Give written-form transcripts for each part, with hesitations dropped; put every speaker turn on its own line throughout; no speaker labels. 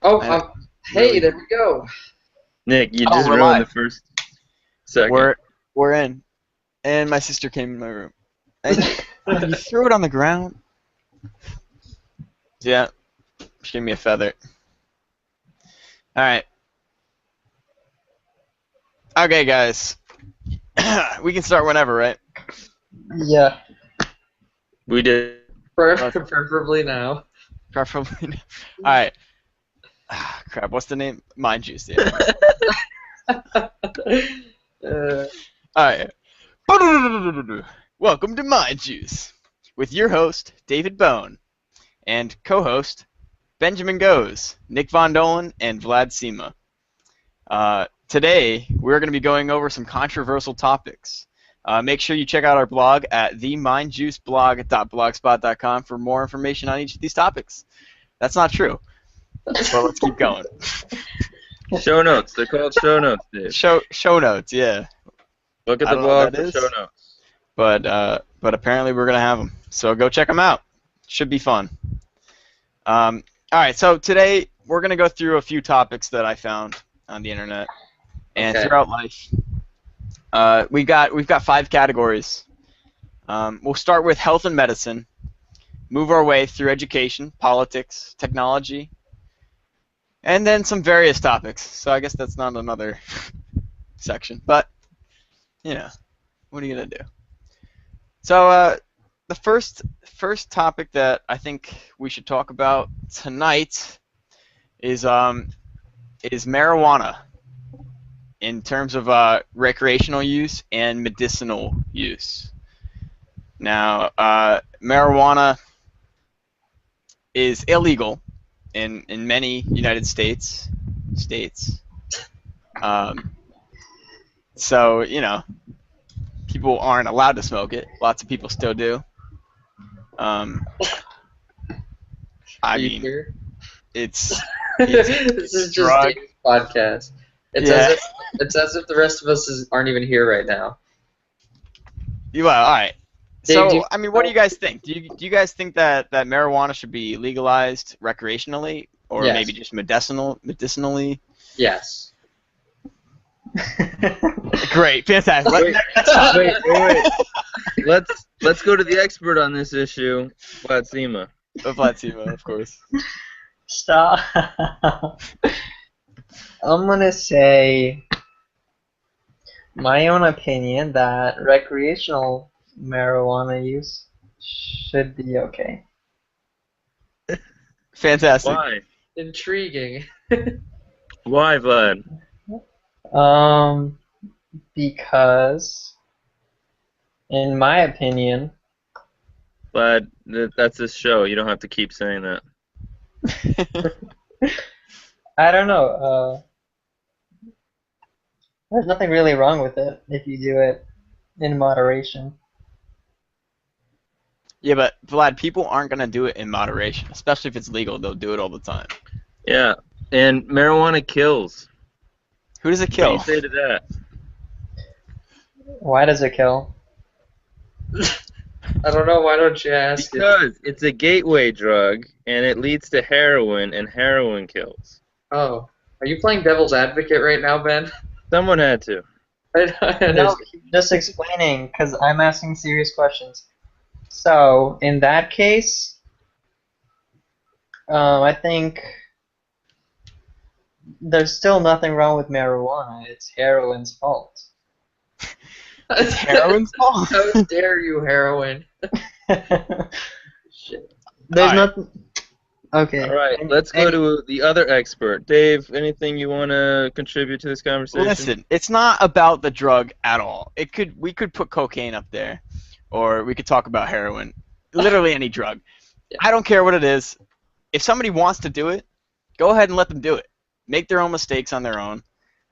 Oh,
I
hey,
really.
there we go.
Nick, you
Oh,
just
we're
ruined the
live.
first second.
We're in, and my sister came in my room, and you threw it on the ground. Yeah, she gave me a feather. All right, okay, guys, we can start whenever, right?
Yeah,
We did.
preferably now.
Preferably. All right. Ah, crap. What's the name? Mind Juice. Yeah.
Uh,
All right. Welcome to Mind Juice with your host David Bone and co-host Benjamin Goes, Nick Von Dolan, and Vlad Sema. Today, we're going to be going over some controversial topics. Make sure you check out our blog at themindjuiceblog.blogspot.com for more information on each of these topics. That's not true, but let's keep going.
Show notes. They're called show notes, Dave.
Show notes, yeah.
Look at
I
the
don't know what
blog
that
for show
is,
notes.
but apparently we're going to have them. So go check them out. Should be fun. All right, so today we're going to go through a few topics that I found on the internet and
okay.
throughout life. We've got 5 categories. We'll start with health and medicine, move our way through education, politics, technology, and then some various topics. So I guess that's not another section, but you know, what are you gonna do? So the first topic that I think we should talk about tonight is marijuana in terms of recreational use and medicinal use. Now, marijuana is illegal in many United States. Um, so, people aren't allowed to smoke it. Lots of people still do. I
Are you
mean,
sure?
it's
This
it's a
is just
drug.
Dave's podcast.
Yeah.
It's as if the rest of us aren't even here right now.
Well, all right.
Dave, do you
So, I mean, what do you guys think? Do you guys think that marijuana should be legalized recreationally, or
Yes.
maybe just medicinally?
Yes.
Great, fantastic.
Wait,
Next topic.
wait. Let's go to the expert on this issue, Vlad Sema.
Platsima, of course.
Stop. I'm gonna say my own opinion that recreational marijuana use should be okay.
Fantastic.
Why?
Intriguing.
Why, Vlad?
Um, because in my opinion,
Vlad, that's this show. You don't have to keep saying that.
I don't know. There's nothing really wrong with it if you do it in moderation.
Yeah, but Vlad, people aren't gonna do it in moderation, especially if it's legal. They'll do it all the time.
Yeah, and marijuana kills.
Who does it
What do
kill?
you say to that?
Why does it kill?
I don't know. Why don't you ask it?
Because it's a gateway drug, and it leads to heroin, and heroin kills.
Oh, are you playing devil's advocate right now, Ben?
Someone had to.
No, just explaining because I'm asking serious questions. So in that case, I think there's still nothing wrong with marijuana. It's heroin's fault.
It's heroin's fault.
How dare you, heroin?
Shit. There's
Alright.
nothing. Okay.
All right, let's go to the other expert. Dave, anything you want to contribute to this conversation?
Listen, it's not about the drug at all. We could put cocaine up there, or we could talk about heroin. Literally any drug.
Yeah.
I don't care what it is. If somebody wants to do it, go ahead and let them do it. Make their own mistakes on their own,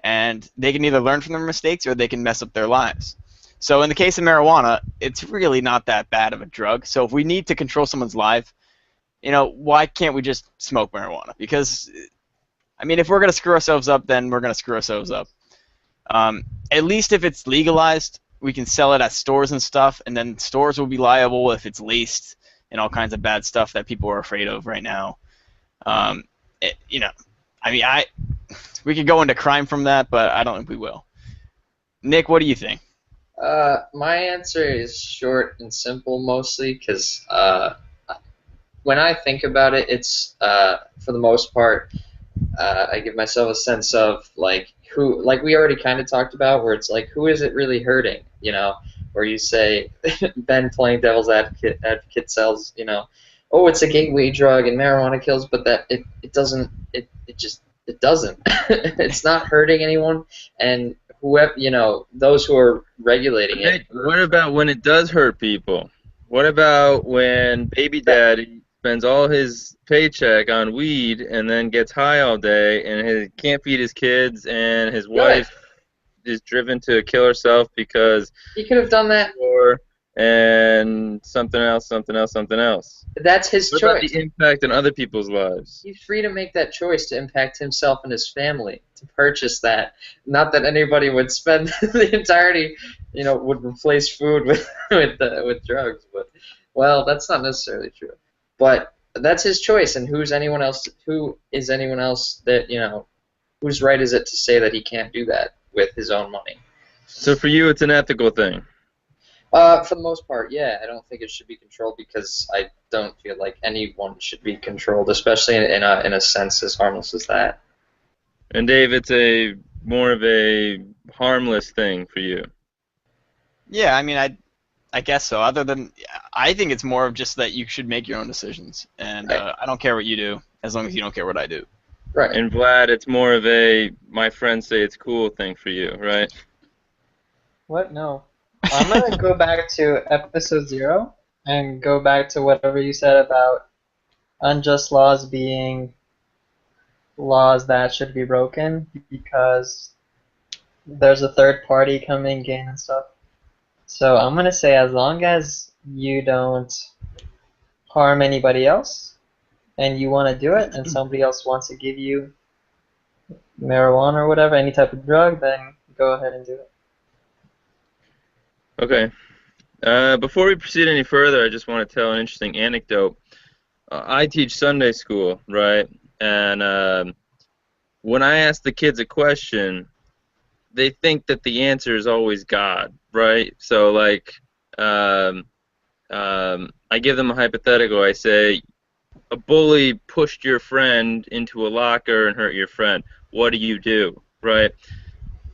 and they can either learn from their mistakes or they can mess up their lives. So in the case of marijuana, it's really not that bad of a drug. So if we need to control someone's life, why can't we just smoke marijuana? Because, I mean, if we're going to screw ourselves up, then we're going to screw ourselves up. At least if it's legalized, we can sell it at stores and stuff, and then stores will be liable if it's laced and all kinds of bad stuff that people are afraid of right now. I mean, we could go into crime from that, but I don't think we will. Nick, what do you think?
My answer is short and simple mostly because when I think about it, it's for the most part, I give myself a sense of like who, like we already kind of talked about, where it's like who is it really hurting, you know? Where you say Ben playing devil's advocate sells, you know, oh it's a gateway drug and marijuana kills, but that it doesn't it doesn't. It's not hurting anyone, and whoever you know those who are regulating it.
Hey, what about when it does hurt people? What about when baby daddy spends all his paycheck on weed and then gets high all day and can't feed his kids and his wife is driven to kill herself because
He could have done that.
and something else, something else, something else.
That's his
What about
choice.
the impact on other people's lives?
He's free to make that choice to impact himself and his family to purchase that. Not that anybody would spend the entirety, you know, would replace food with with drugs. But well, that's not necessarily true. But that's his choice, and who is anyone else that you know? Whose right is it to say that he can't do that with his own money?
So for you, it's an ethical thing.
For the most part, yeah. I don't think it should be controlled because I don't feel like anyone should be controlled, especially in a sense as harmless as that.
And Dave, it's a more of a harmless thing for you.
Yeah, I mean, I guess so. Other than, I think it's more of just that you should make your own decisions, and
Right.
I don't care what you do as long as you don't care what I do.
Right.
And Vlad, it's more of a my friends say it's cool thing for you, right?
What? No. I'm gonna go back to episode 0 and go back to whatever you said about unjust laws being laws that should be broken because there's a third party coming in and stuff. So I'm gonna say as long as you don't harm anybody else and you want to do it and somebody else wants to give you marijuana or whatever, any type of drug, then go ahead and do it.
Okay. Before we proceed any further, I just want to tell an interesting anecdote. I teach Sunday school, right? And when I ask the kids a question, they think that the answer is always God, right? So, like, I give them a hypothetical. I say, a bully pushed your friend into a locker and hurt your friend. What do you do, right?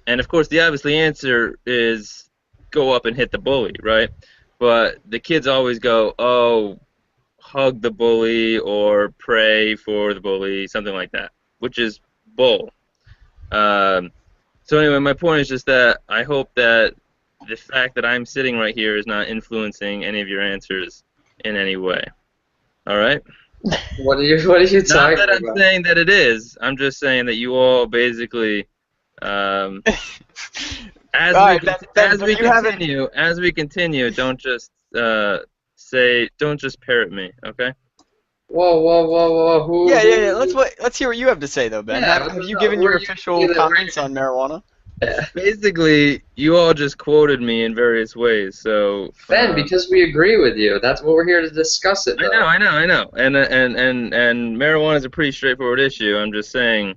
And, of course, the obvious answer is go up and hit the bully, right? But the kids always go, oh, hug the bully or pray for the bully, something like that, which is bull. So anyway, my point is just that I hope that the fact that I'm sitting right here is not influencing any of your answers in any way. All right?
What are you
Not
talking
that I'm
about?
saying that it is. I'm just saying that you all basically, as
Alright,
we
Ben, but you haven't-
as we continue, don't just parrot me, okay?
Whoa! Who?
Yeah. Let's hear what you have to say, though, Ben.
Yeah,
Have you given your official comments on marijuana?
Basically, you all just quoted me in various ways, so
Ben, because we agree with you. That's what we're here to discuss it. Though.
I know. And marijuana is a pretty straightforward issue. I'm just saying,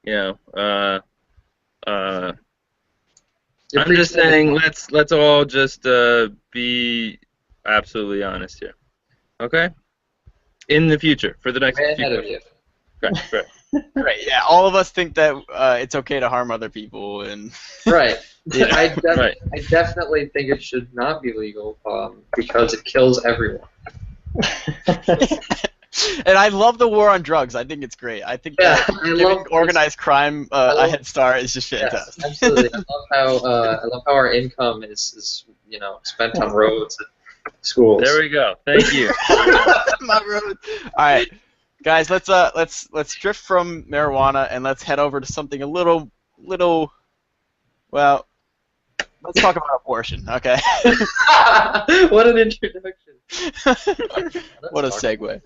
you know, I'm just saying let's all just be absolutely honest here. Okay? In the future, for the next
Way
few
ahead of you.
questions. Right.
Right. Yeah. All of us think that it's okay to harm other people, and
Right.
Yeah.
Right.
I definitely think it should not be legal because it kills everyone.
and I love the war on drugs. I think it's great. I think
Yeah,
that
I
giving
love
organized crime a
love-
head start is just
Yes,
fantastic.
absolutely. I love how our income is you know spent on roads and schools.
There we go. Thank you.
My road. All right, guys. Let's drift from marijuana and let's head over to something a little. Well, let's talk about abortion. Okay.
What an introduction.
What a segue.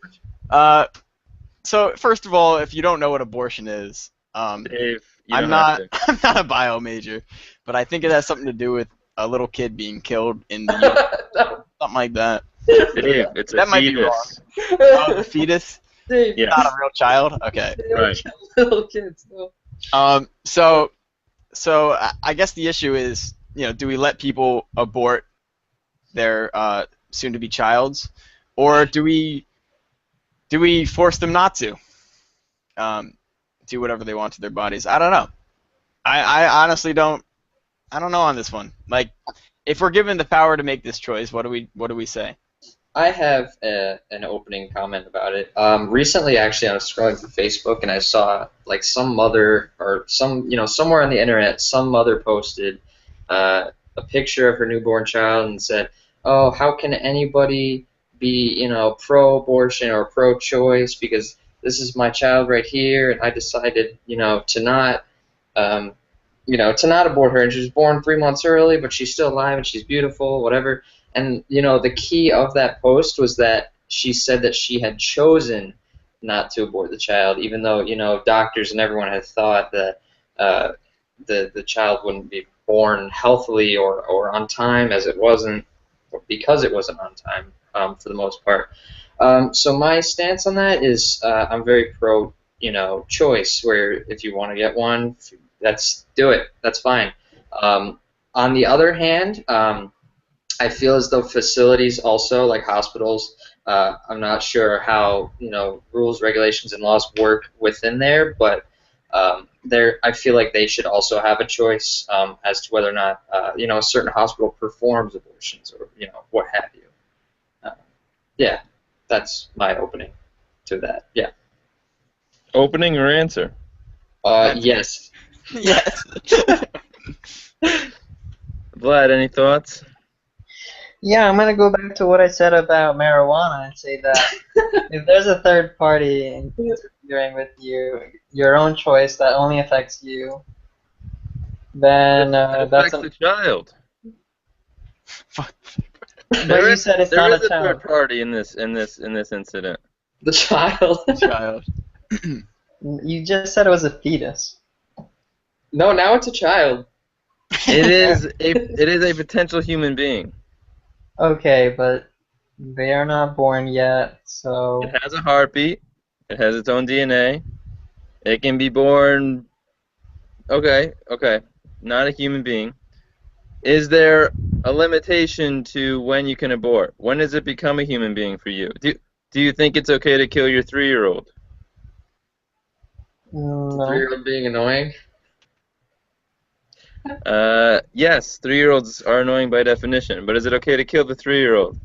So first of all, if you don't know what abortion is,
Dave, you
I'm
don't
not
have to.
I'm not a bio major, but I think it has something to do with a little kid being killed in the uterus,
No.
something like that.
Dave, it's a
That might be
fetus.
Oh, the fetus.
They,
Yeah.
Not a real child. Okay.
they don't
Right.
kill little kids. No.
So I guess the issue is, do we let people abort their soon-to-be childs, or do we force them not to do whatever they want to their bodies? I don't know. I honestly don't. I don't know on this one. Like, if we're given the power to make this choice, what do we say?
I have an opening comment about it. Recently, actually, I was scrolling through Facebook and I saw like some mother or somewhere on the internet, some mother posted a picture of her newborn child and said, "Oh, how can anybody be pro-abortion or pro-choice because this is my child right here and I decided to not." Um, to not abort her, and she was born 3 months early, but she's still alive and she's beautiful, whatever. And the key of that post was that she said that she had chosen not to abort the child, even though doctors and everyone had thought that the child wouldn't be born healthily or on time, as it wasn't, or because it wasn't on time for the most part. So my stance on that is I'm very pro choice, where if you want to get one, let's do it. That's fine. On the other hand, I feel as though facilities also, like hospitals, I'm not sure how rules, regulations, and laws work within there, but I feel like they should also have a choice as to whether or not a certain hospital performs abortions or what have you. Yeah, that's my opening to that. Yeah.
Opening or answer?
Yes.
Yes.
Vlad, any thoughts?
Yeah, I'm gonna go back to what I said about marijuana and say that if there's a third party interfering with your own choice that only affects you, then
It
that's
affects the child.
But you said it's
there
not
is
a
a third
child.
party in this incident.
The child.
Child.
You just said it was a fetus.
No, now it's a child.
It is a potential human being.
Okay, but they are not born yet, so
It has a heartbeat. It has its own DNA. It can be born. Okay. Not a human being. Is there a limitation to when you can abort? When does it become a human being for you? Do you think it's okay to kill your 3-year-old?
no.
3-year-old being annoying.
Yes, 3-year-olds are annoying by definition, but is it okay to kill the 3-year-old?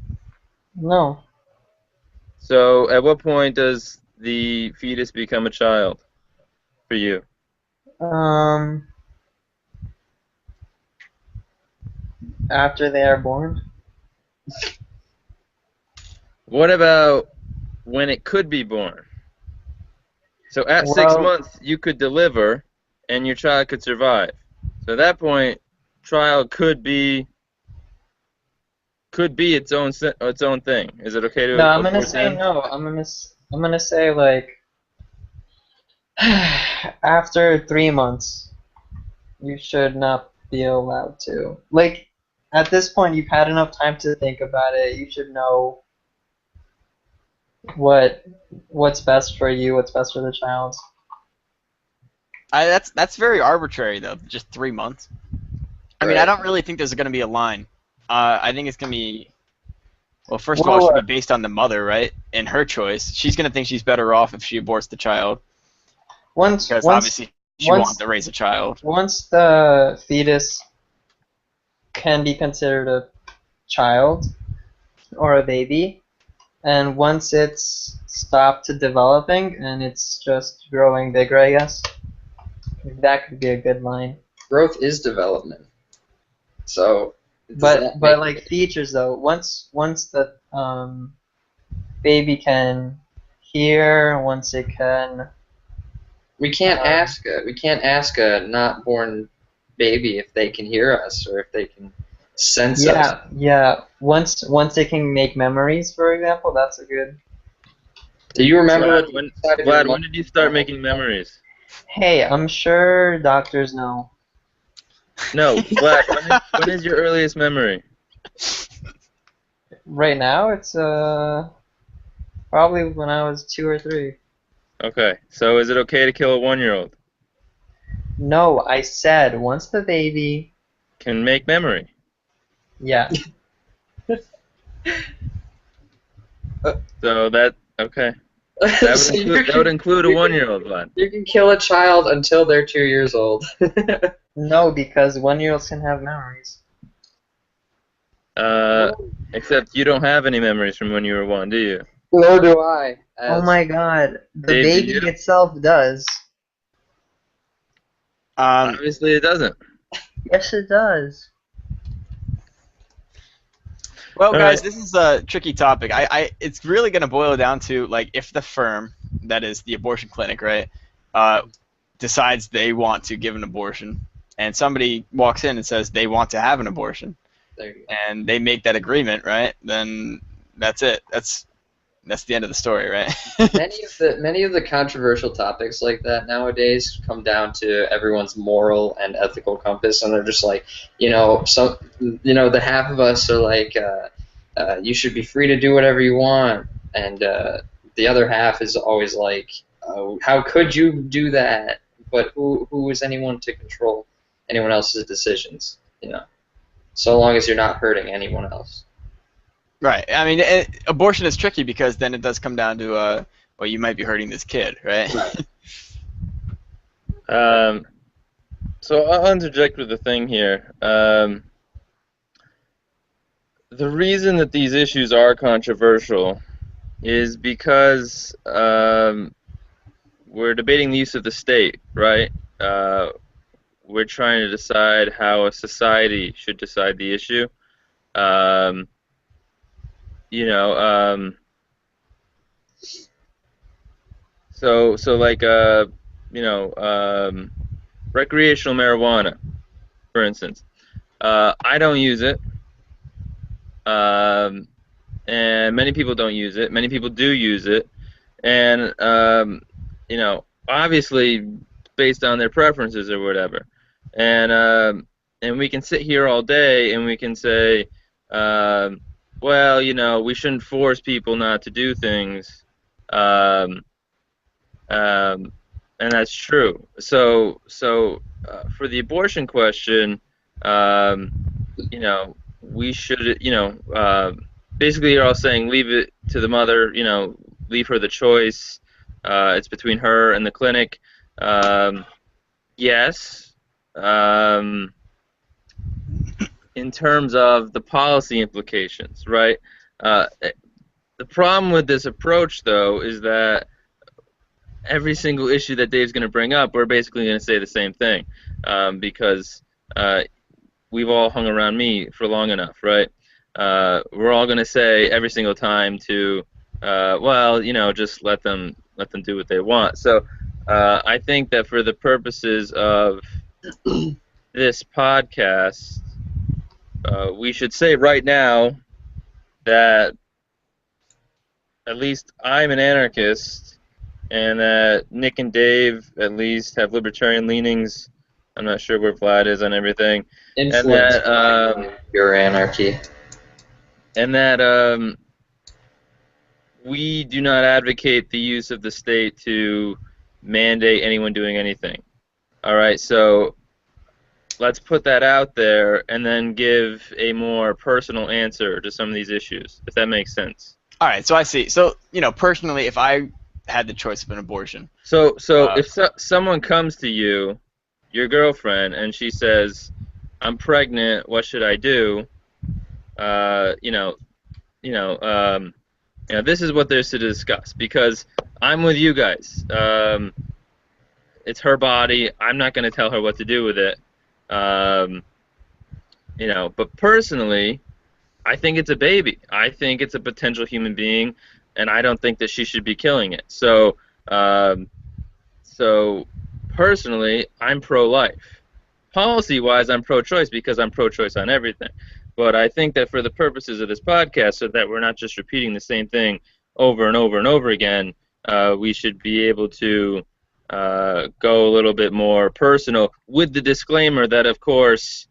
No.
So, at what point does the fetus become a child for you?
After they are born.
What about when it could be born? So, at 6
Well,
months, you could deliver, and your child could survive. So, at that point, child could be its own thing. Is it okay to
no, I'm gonna
abort
say
them?
no. I'm gonna say like after 3 months, you should not be allowed to. Like at this point, you've had enough time to think about it. You should know what's best for you, what's best for the child.
That's very arbitrary though. Just 3 months. I mean, I
Right.
don't really think there's going to be a line. I think it's going to be, well, first of all, it
Well,
should be based on the mother, right? And her choice. She's going to think she's better off if she aborts the child,
once
because
once
obviously she
once
wants to raise a child.
once the fetus can be considered a child or a baby, and once it's stopped developing and it's just growing bigger, I guess that could be a good line.
Growth is development. So, does
But
that
but
make-
like features though, once the baby can hear, once it can
we can't
um,
ask a not born baby if they can hear us or if they can sense us.
yeah, once they can make memories, for example, that's a good.
Do you remember
Vlad,
what the inside of your
Vlad, when
mom-
did you start making memories?
Hey, I'm sure doctors know.
No, Vlad, when is your earliest memory?
Right now, it's Probably when I was 2 or 3.
Okay, so is it okay to kill a 1-year-old?
No, I said once the baby.
Can make memory.
Yeah.
So that okay. That
So
would include a 1-year-old, Vlad.
you can kill a child until they're 2 years old.
No, because 1-year-olds can have memories.
Uh, except you don't have any memories from when you were 1, do you?
Nor do I.
Oh
As
my god. The
Dave, do
baby
you?
itself does.
Obviously, it doesn't.
Yes, it does.
Well,
All
guys,
right.
this is a tricky topic. It's really going to boil down to like if the firm, that is the abortion clinic, right, decides they want to give an abortion, and somebody walks in and says they want to have an abortion,
there you
and they make that agreement, right? Then that's it. That's the end of the story, right?
go. Many of the controversial topics like that nowadays come down to everyone's moral and ethical compass, and they're just like, the half of us are like, you should be free to do whatever you want, and the other half is always like, how could you do that? But who is anyone to control anyone else's decisions? So long as you're not hurting anyone else.
Right. I mean, abortion is tricky because then it does come down to, well, you might be hurting this kid, right?
So I'll interject with the thing here. The reason that these issues are controversial is because we're debating the use of the state, right? We're trying to decide how a society should decide the issue. Um, you know, so like recreational marijuana, for instance. I don't use it, and many people don't use it. Many people do use it, and obviously based on their preferences or whatever. And we can sit here all day and we can say, well, we shouldn't force people not to do things, um, and that's true. So for the abortion question, um, we should, basically you're all saying leave it to the mother, leave her the choice. It's between her and the clinic. Yes. In terms of the policy implications, right? The problem with this approach, though, is that every single issue that Dave's going to bring up, we're basically going to say the same thing, because we've all hung around me for long enough, right? We're all going to say every single time to, well, just let them do what they want. So I think that for the purposes of this podcast, we should say right now that at least I'm an anarchist, and that Nick and Dave at least have libertarian leanings. I'm not sure where Vlad is on everything.
Influence
And
pure anarchy.
that we do not advocate the use of the state to mandate anyone doing anything. All right, so let's put that out there and then give a more personal answer to some of these issues, if that makes sense.
All right, so I see. So, personally, if I had the choice of an abortion.
So if someone comes to you, your girlfriend, and she says, "I'm pregnant. What should I do?" This is what there's to discuss, because I'm with you guys. It's her body. I'm not going to tell her what to do with it. But personally, I think it's a baby. I think it's a potential human being, and I don't think that she should be killing it. So personally, I'm pro-life. Policy-wise, I'm pro-choice because I'm pro-choice on everything. But I think that for the purposes of this podcast, so that we're not just repeating the same thing over and over and over again, we should be able to go a little bit more personal, with the disclaimer that, of course,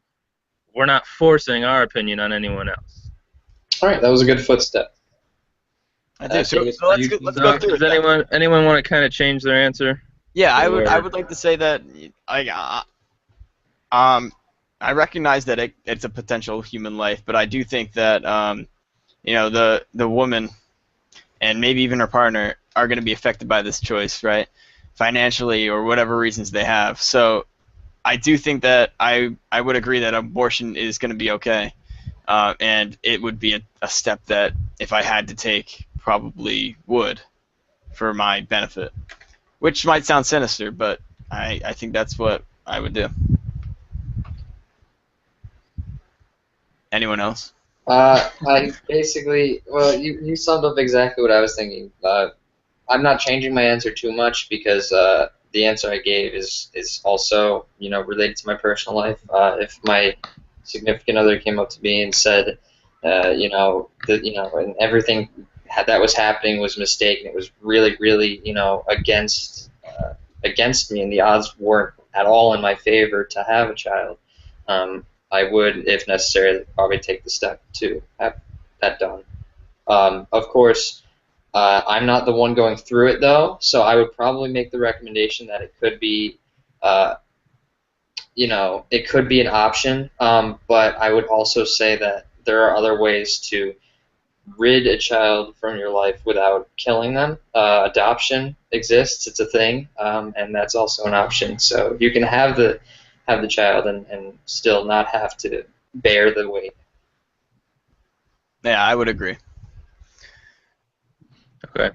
we're not forcing our opinion on anyone else.
All right, that was a good footstep.
I do. So,
Dave,
so
are
let's
you
go,
keen
let's go
on?
through
Does
it then.
anyone want to kind of change their answer?
Yeah, I
Or
would like to say that um I recognize that it's a potential human life, but I do think that the woman and maybe even her partner are going to be affected by this choice, right? Financially or whatever reasons they have. So I do think that I would agree that abortion is going to be okay, and it would be a step that if I had to take, probably would for my benefit, which might sound sinister, but I think that's what I would do. Anyone else?
I basically, well, you summed up exactly what I was thinking. I'm not changing my answer too much because the answer I gave is also related to my personal life. If my significant other came up to me and said, that and everything that was happening was a mistake and it was really really against me and the odds weren't at all in my favor to have a child, I would, if necessary, probably take the step to have that done. Of course, I'm not the one going through it though, so I would probably make the recommendation that it could be, uh, it could be an option. But I would also say that there are other ways to rid a child from your life without killing them. Adoption exists; it's a thing, and that's also an option. So you can have the child and still not have to bear the weight.
Yeah, I would agree.
okay.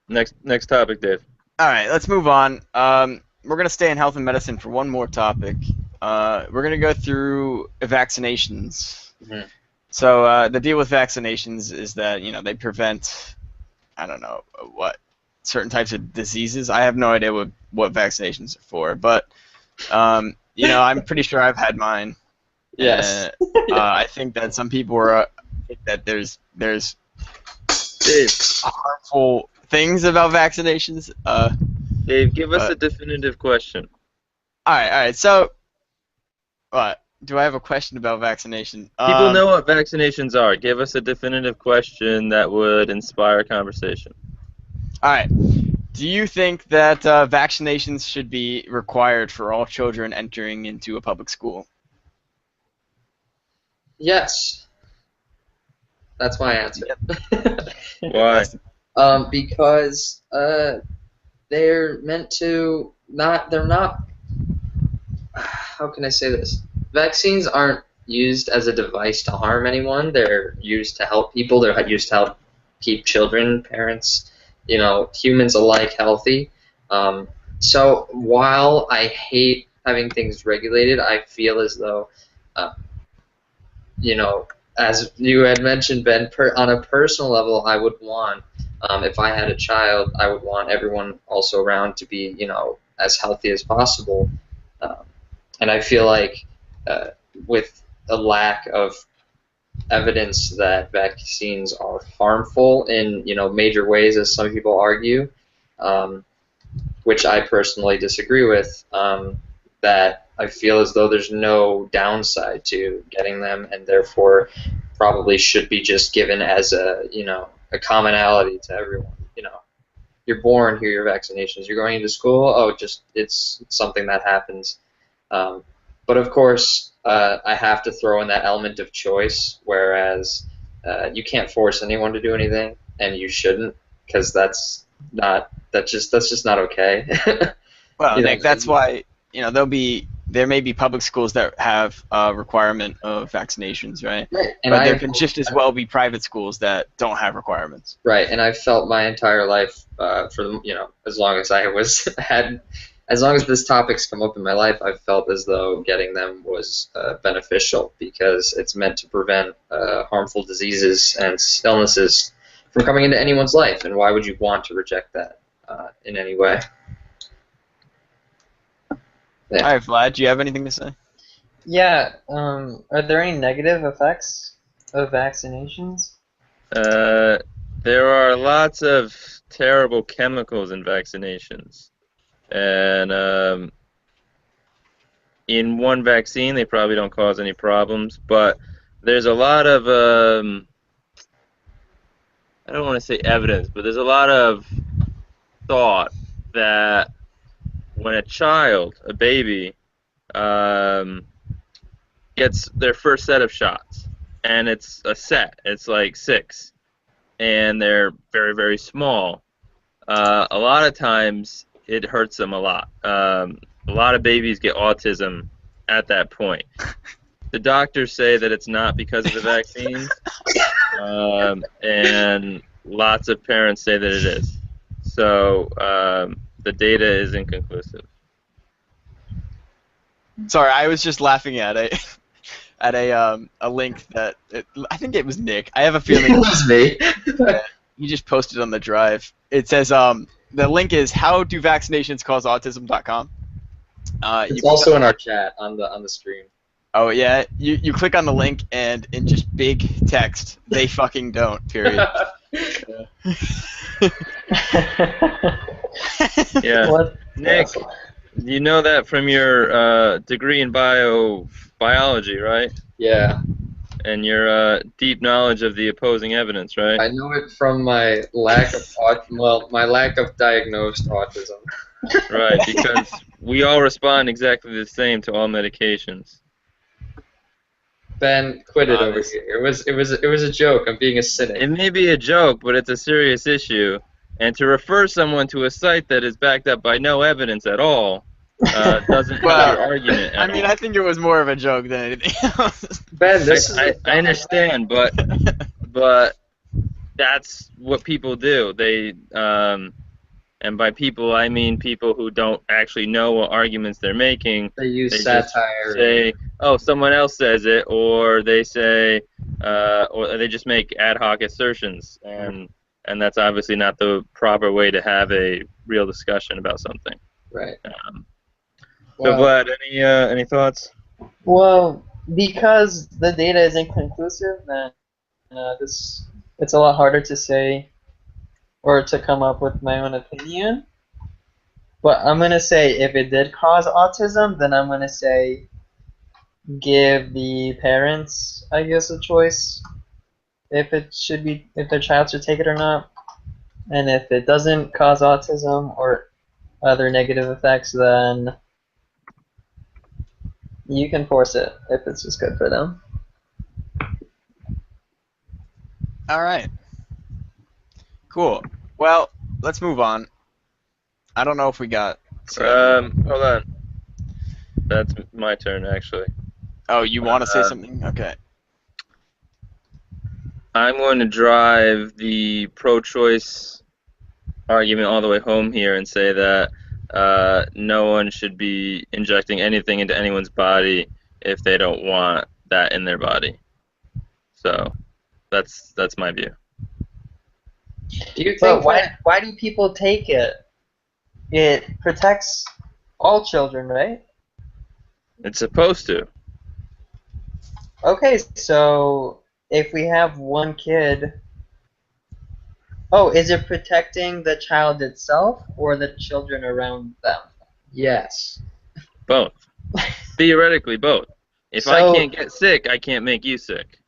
Next topic, Dave.
All right, let's move on. We're gonna stay in health and medicine for one more topic. We're gonna go through vaccinations.
Mhm.
So the deal with vaccinations is that they prevent, I don't know what, certain types of diseases. I have no idea what vaccinations are for, but I'm pretty sure I've had mine,
Yes.
and I think that some people are think that there's
Dave,
harmful things about vaccinations.
Dave, give us a
But
definitive question.
all right. So, what? Do I have a question about vaccination?
People know what vaccinations are. Give us a definitive question that would inspire conversation.
All right. Do you think that vaccinations should be required for all children entering into a public school?
Yes, that's my answer.
Why?
Because they're meant to not. They're not. How can I say this? Vaccines aren't used as a device to harm anyone. They're used to help people. They're used to help keep children, parents, humans alike healthy. Um, so while I hate having things regulated, I feel as though, uh, you know, as you had mentioned, Ben, on a personal level, I would want, if I had a child, I would want everyone also around to be, as healthy as possible. Um, and I feel like uh, with a lack of evidence that vaccines are harmful in major ways, as some people argue, um, which I personally disagree with. That I feel as though there's no downside to getting them, and therefore probably should be just given as a commonality to everyone. You're born, here are your vaccinations. You're going into school, oh, just it's something that happens. Um, but of course, I have to throw in that element of choice, whereas you can't force anyone to do anything, and you shouldn't, because that's just not okay.
Well,
you know,
Nick, that's why there may be public schools that have a requirement of vaccinations, right?
right. And
But there can just as well be private schools that don't have requirements.
right, and I've felt my entire life for as long as I was had. As long as this topic's come up in my life, I've felt as though getting them was beneficial because it's meant to prevent harmful diseases and illnesses from coming into anyone's life. And why would you want to reject that in any way?
All right, Vlad, do you have anything to say?
Yeah, are there any negative effects of vaccinations?
There are lots of terrible chemicals in vaccinations, and in one vaccine they probably don't cause any problems, but there's a lot of I don't want to say evidence, but there's a lot of thought that when a child, a baby, um, gets their first set of shots, and it's a set, it's like 6, and they're very, very small, a lot of times it hurts them a lot. A lot of babies get autism at that point. The doctors say that it's not because of the vaccines, and lots of parents say that it is. So the data is inconclusive.
Sorry, I was just laughing at a link that I think it was Nick. I have a
It
feeling
was me.
he just posted on the drive. It says the link is howdovaccinations.cause autism.com.
It's also in our chat on the stream.
Oh yeah, you click on the link and in just big text, they fucking don't. Period.
Yeah.
What?
Nick, you know that from your degree in biology, right?
Yeah,
And your deep knowledge of the opposing evidence, right?
I know it from my lack of my lack of diagnosed autism.
Right, because we all respond exactly the same to all medications.
Ben, quit it over
Honest.
here. It was a joke. I'm being a cynic.
It may be a joke, but it's a serious issue. And to refer someone to a site that is backed up by no evidence at all doesn't help
Well,
your argument
I
at
mean,
all.
I think it was more of a joke than anything else.
Ben, this is
I understand, but that's what people do. They and by people I mean people who don't actually know what arguments they're making.
they use
They just
satire.
say, "Oh, someone else says it," or they say, or they just make ad hoc assertions, and that's obviously not the proper way to have a real discussion about something.
Right.
So, Vlad, any thoughts?
Well, because the data is inconclusive, then it's a lot harder to say or to come up with my own opinion. But I'm gonna say if it did cause autism, then I'm gonna say give the parents, I guess, a choice if their child should take it or not. And if it doesn't cause autism or other negative effects, then you can force it if it's just good for them.
All right. Cool. Well, let's move on. I don't know if we got.
Hold on. That's my turn, actually.
Oh, you want to say something? Okay.
I'm going to drive the pro-choice argument all the way home here and say that no one should be injecting anything into anyone's body if they don't want that in their body. So that's my view.
Do you
But
think
why do people take it? It protects all children, right?
It's supposed to.
Okay, so if we have one kid, oh, is it protecting the child itself or the children around them?
yes?
Both. Theoretically, both. If I
So-
can't get sick, I can't make you sick.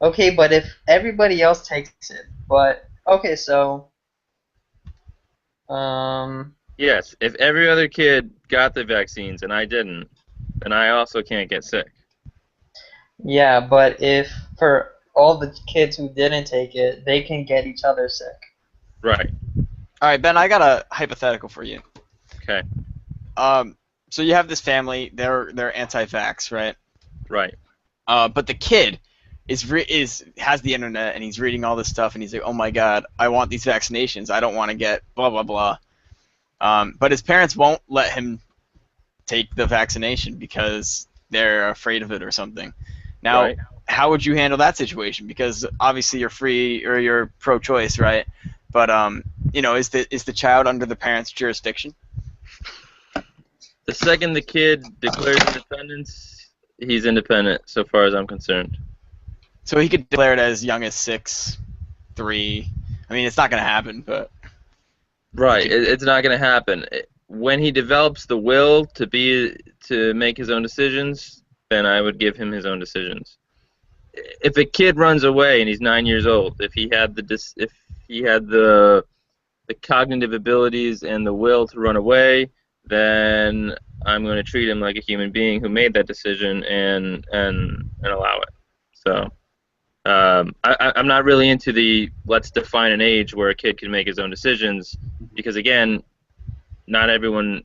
Okay, but if everybody else takes it, but okay, so
Yes, if every other kid got the vaccines and I didn't, then I also can't get sick.
yeah, but if for all the kids who didn't take it, they can get each other sick.
Right.
All right, Ben. I got a hypothetical for you.
Okay.
So you have this family. They're anti-vax, right?
Right.
But the kid has the internet and he's reading all this stuff and he's like, oh my god, I want these vaccinations. I don't want to get blah blah blah. But his parents won't let him take the vaccination because they're afraid of it or something. Now,
Right.
how would you handle that situation? Because obviously you're free or you're pro-choice, right? But is the child under the parents' jurisdiction?
The second the kid declares independence, he's independent, so far as I'm concerned.
So he could declare it as young as 6, 3. I mean, it's not going to happen, but
Right. It's not going to happen. When he develops the will to make his own decisions, then I would give him his own decisions. if a kid runs away and he's 9 years old, if he had the cognitive abilities and the will to run away, then I'm going to treat him like a human being who made that decision and allow it. So I'm not really into the let's define an age where a kid can make his own decisions, because again, not everyone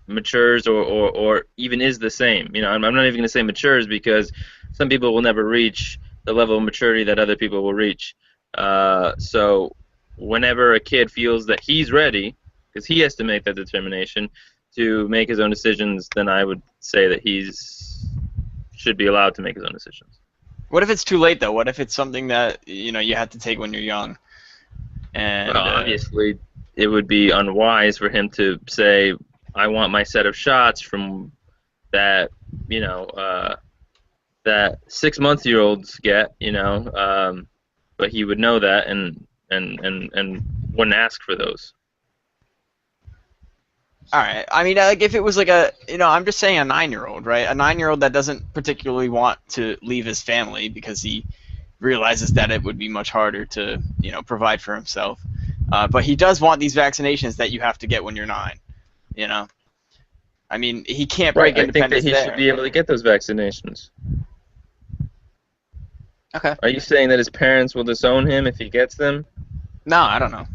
matures or even is the same. I'm not even going to say matures, because some people will never reach the level of maturity that other people will reach. So whenever a kid feels that he's ready, because he has to make that determination to make his own decisions, then I would say that should be allowed to make his own decisions.
What if it's too late though? What if it's something that you have to take when you're young? And
Well, obviously, it would be unwise for him to say, "I want my set of shots from that," that 6-month-year-olds get, but he would know that and wouldn't ask for those.
all right. I mean, like if it was like I'm just saying a 9-year-old, right? A 9-year-old that doesn't particularly want to leave his family because he realizes that it would be much harder to, provide for himself. But he does want these vaccinations that you have to get when you're 9. I mean, he can't break
Right. I think that
independence
he
there.
should be able to get those vaccinations.
Okay.
Are you saying that his parents will disown him if he gets them?
No, I don't know.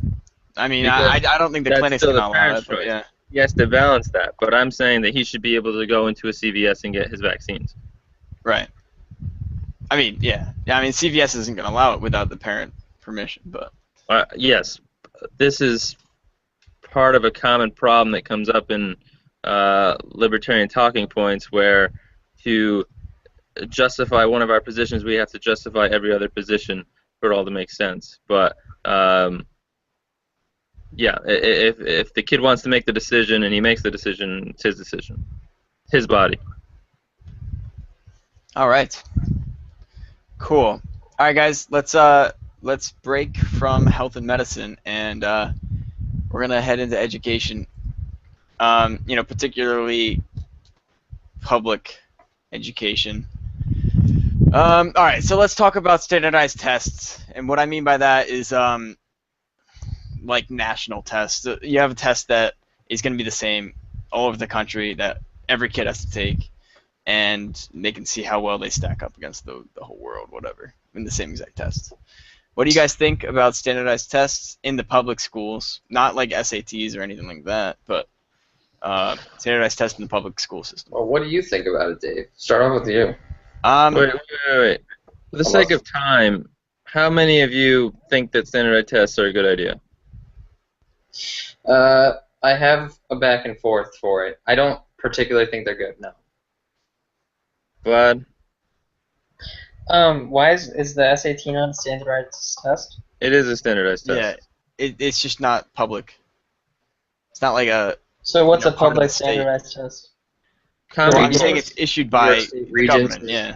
I mean, I don't think the
That's
clinic's
still the
gonna allow
parents'
it, but
choice.
yeah.
He has to balance that, but I'm saying that he should be able to go into a CVS and get his vaccines.
Right. I mean, yeah. I mean, CVS isn't gonna allow it without the parent permission, but.
Yes, this is part of a common problem that comes up in libertarian talking points, where to justify one of our positions, we have to justify every other position for it all to make sense. But yeah, if the kid wants to make the decision and he makes the decision, it's his decision, his body.
All right. Cool. All right, guys. Let's break from health and medicine, and we're gonna head into education. Particularly public education. All right. So let's talk about standardized tests, and what I mean by that is like national tests. You have a test that is going to be the same all over the country that every kid has to take, and they can see how well they stack up against the whole world, whatever, in the same exact test. What do you guys think about standardized tests in the public schools? Not like SATs or anything like that, but standardized tests in the public school system.
Well, what do you think about it, Dave? Start off with you.
Wait. For the sake of time, how many of you think that standardized tests are a good idea?
I have a back and forth for it. I don't particularly think they're good, no.
Vlad?
Why is the SAT not a standardized test?
It is a standardized test.
Yeah, it's just not public. It's not like a.
So what's a
part of the
public
state.
standardized test?
Well, I'm
Regions.
saying it's issued by
Your state
the
regions.
government. Yeah.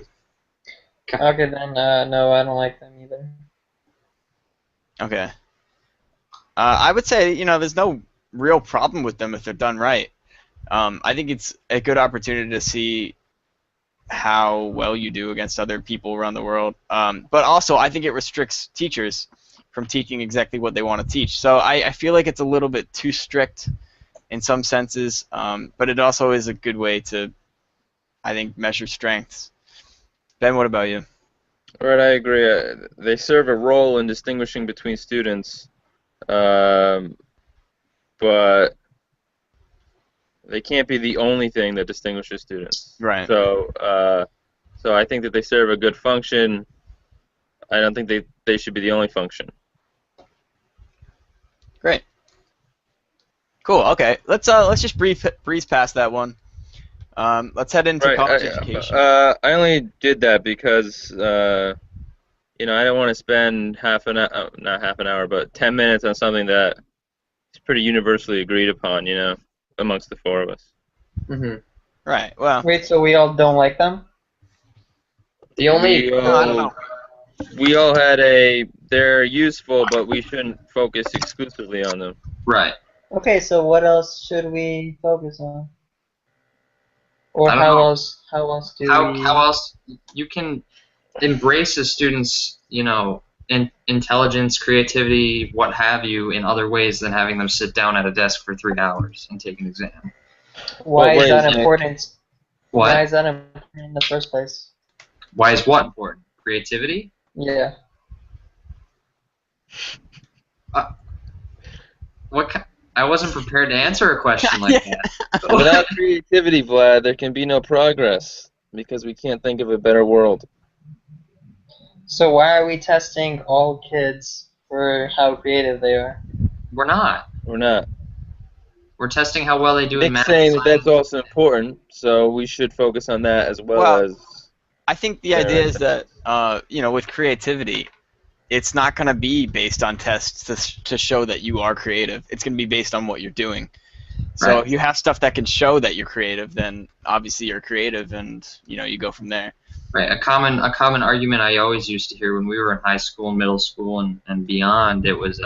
Okay, then no, I don't like them either.
Okay. I would say there's no real problem with them if they're done right. I think it's a good opportunity to see how well you do against other people around the world. But also, I think it restricts teachers from teaching exactly what they want to teach. So I feel like it's a little bit too strict in some senses, but it also is a good way to, I think, measure strengths. Ben, what about you?
Right, I agree. They serve a role in distinguishing between students, but they can't be the only thing that distinguishes students.
Right.
So I think that they serve a good function. I don't think they should be the only function.
Great. Cool. Okay. Let's just breeze past that one. Let's head into college education.
I only did that because I don't want to spend not half an hour, but 10 minutes on something that is pretty universally agreed upon, amongst the four of us.
Mm-hmm.
Right. Well.
Wait, so we all don't like them?
The only
I don't know.
We all had they're useful, but we shouldn't focus exclusively on them.
right.
Okay, so what else should we focus on? Or
I don't
how
know.
else do we...
How else you can embrace a student's, intelligence, creativity, what have you, in other ways than having them sit down at a desk for 3 hours and take an exam.
Why is that
Nick?
important? Why
What?
is that important in the first place?
Why is what important? Creativity?
Yeah.
What? I wasn't prepared to answer a question like that.
Without creativity, Vlad, there can be no progress because we can't think of a better world.
So why are we testing all kids for how creative they are?
We're not.
We're not.
We're testing how well they do in
Nick's
math.
saying that that's
science.
also important, so we should focus on that as well
Well,
as.
I think the idea is that with creativity, it's not going to be based on tests to show that you are creative. It's going to be based on what you're doing. So
Right.
if you have stuff that can show that you're creative, then obviously you're creative, and you go from there.
Right. A common argument I always used to hear when we were in high school and middle school and beyond, it was,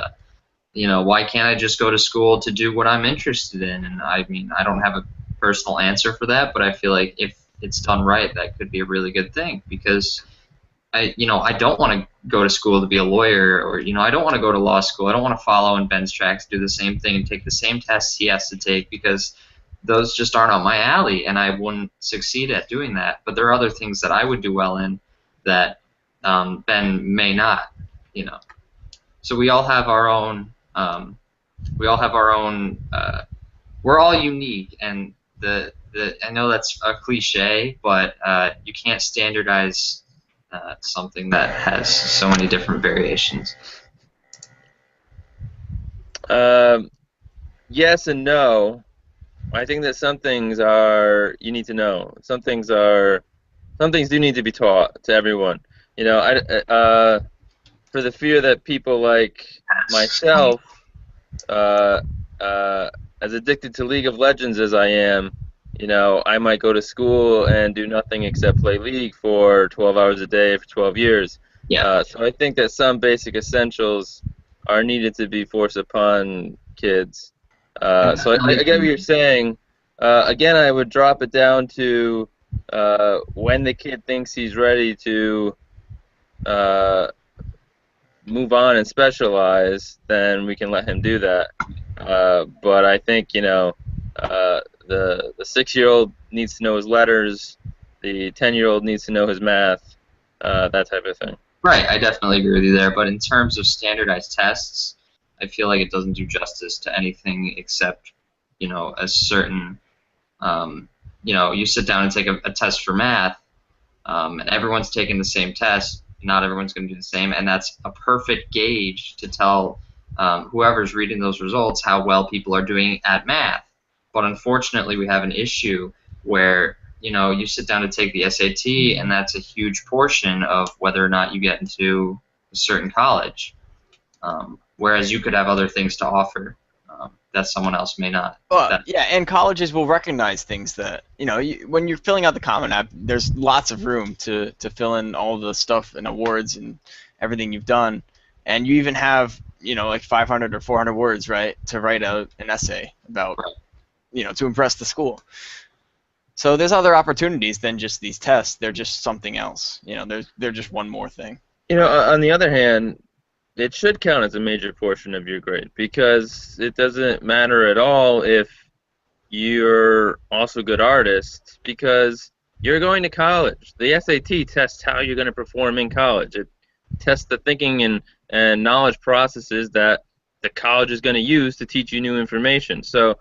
why can't I just go to school to do what I'm interested in? And I mean, I don't have a personal answer for that, but I feel like if it's done right, that could be a really good thing because I don't want to go to school to be a lawyer or, I don't want to go to law school. I don't want to follow in Ben's tracks, do the same thing and take the same tests he has to take because those just aren't on my alley and I wouldn't succeed at doing that. But there are other things that I would do well in that Ben may not, So we all have our own, we're all unique and I know that's a cliche, but you can't standardize something that has so many different variations.
Yes and no. I think that some things you need to know. Some things do need to be taught to everyone. For the fear that people like myself, as addicted to League of Legends as I am, I might go to school and do nothing except play League for 12 hours a day for 12 years.
Yeah.
So I think that some basic essentials are needed to be forced upon kids. So I get what you're saying. Again, I would drop it down to when the kid thinks he's ready to move on and specialize, then we can let him do that. But I think the 6-year-old needs to know his letters, the 10-year-old needs to know his math, that type of thing.
Right, I definitely agree with you there. But in terms of standardized tests, I feel like it doesn't do justice to anything except, a certain, you sit down and take a test for math, and everyone's taking the same test. Not everyone's going to do the same, and that's a perfect gauge to tell whoever's reading those results how well people are doing at math. But unfortunately, we have an issue where you sit down to take the SAT, and that's a huge portion of whether or not you get into a certain college. Whereas you could have other things to offer that someone else may not.
Well, yeah, and colleges will recognize things that when you're filling out the Common App, there's lots of room to fill in all the stuff and awards and everything you've done, and you even have like 500 or 400 words, right, to write an essay about, to impress the school. So there's other opportunities than just these tests. They're just something else. They're just one more thing.
On the other hand, it should count as a major portion of your grade because it doesn't matter at all if you're also a good artist because you're going to college. The SAT tests how you're going to perform in college. It tests the thinking and knowledge processes that the college is going to use to teach you new information. So,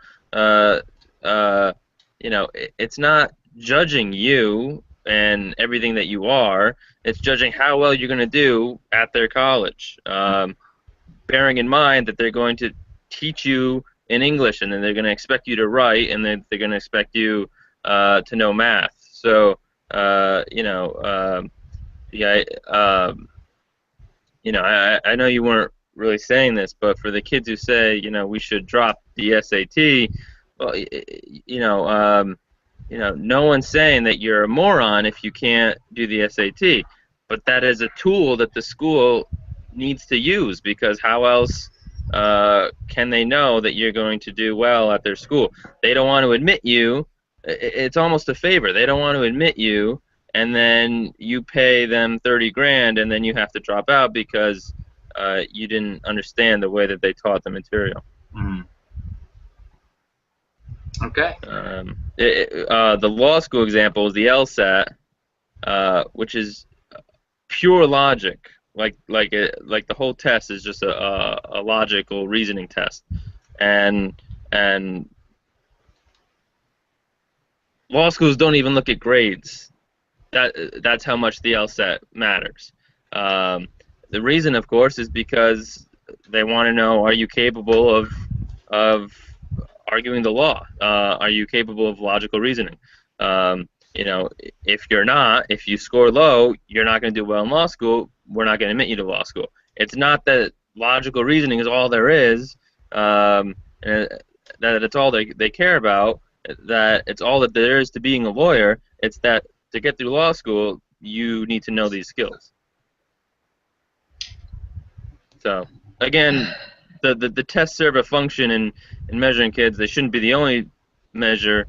it's not judging you and everything that you are. It's judging how well you're going to do at their college, bearing in mind that they're going to teach you in English, and then they're going to expect you to write, and then they're going to expect you to know math. So, I know you weren't really saying this, but for the kids who say, we should drop the SAT, well, no one's saying that you're a moron if you can't do the SAT, but that is a tool that the school needs to use because how else can they know that you're going to do well at their school? They don't want to admit you. It's almost a favor. They don't want to admit you and then you pay them 30 grand, and then you have to drop out because you didn't understand the way that they taught the material.
Mm. Okay.
The law school example is the LSAT, which is pure logic. Like the whole test is just a logical reasoning test, and law schools don't even look at grades. That's how much the LSAT matters. The reason, of course, is because they want to know: are you capable of arguing the law? Are you capable of logical reasoning? You know, if you're not, if you score low, you're not going to do well in law school. We're not going to admit you to law school. It's not that logical reasoning is all there is, and that it's all they care about, that it's all that there is to being a lawyer. It's that to get through law school, you need to know these skills. So, again, the tests serve a function in measuring kids. They shouldn't be the only measure,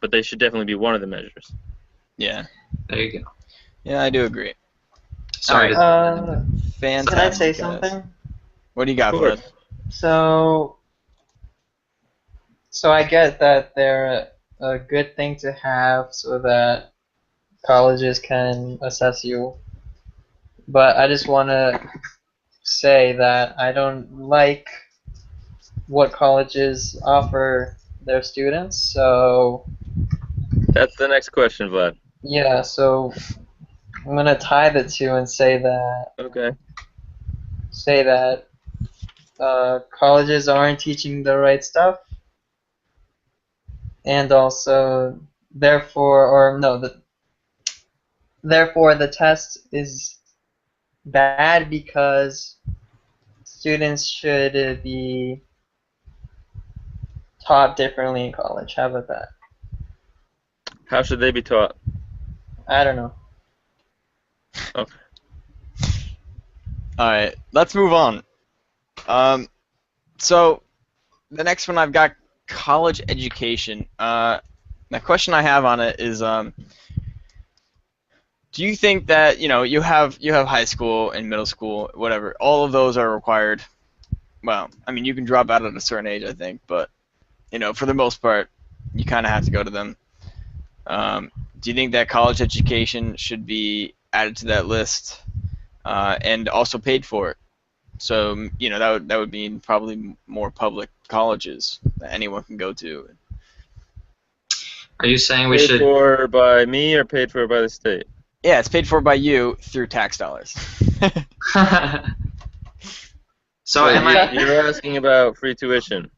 but they should definitely be one of the measures.
Yeah.
There you go.
Yeah, I do agree.
Sorry.
Fantastic.
Can I say
guys.
something?
What do you got,
Of
Vlad?
course.
So I get that they're a good thing to have so that colleges can assess you, but I just want to say that I don't like what colleges offer their students. So
That's the next question, Vlad.
yeah, so I'm gonna tie the two and say
Okay.
that colleges aren't teaching the right stuff, and also therefore the test is bad because students should be taught differently in college. How about that?
How should they be taught?
I don't know.
Okay.
All right, let's move on. So the next one I've got college education. The question I have on it is, do you think that you have high school and middle school, whatever, all of those are required? Well, I mean, you can drop out at a certain age, I think, but for the most part, you kind of have to go to them. Do you think that college education should be added to that list and also paid for it? So that would mean probably more public colleges that anyone can go to.
Are you saying we
Paid
should?
for by me or paid for by the state?
Yeah, it's paid for by you through tax dollars.
So am I?
You're asking about free tuition. And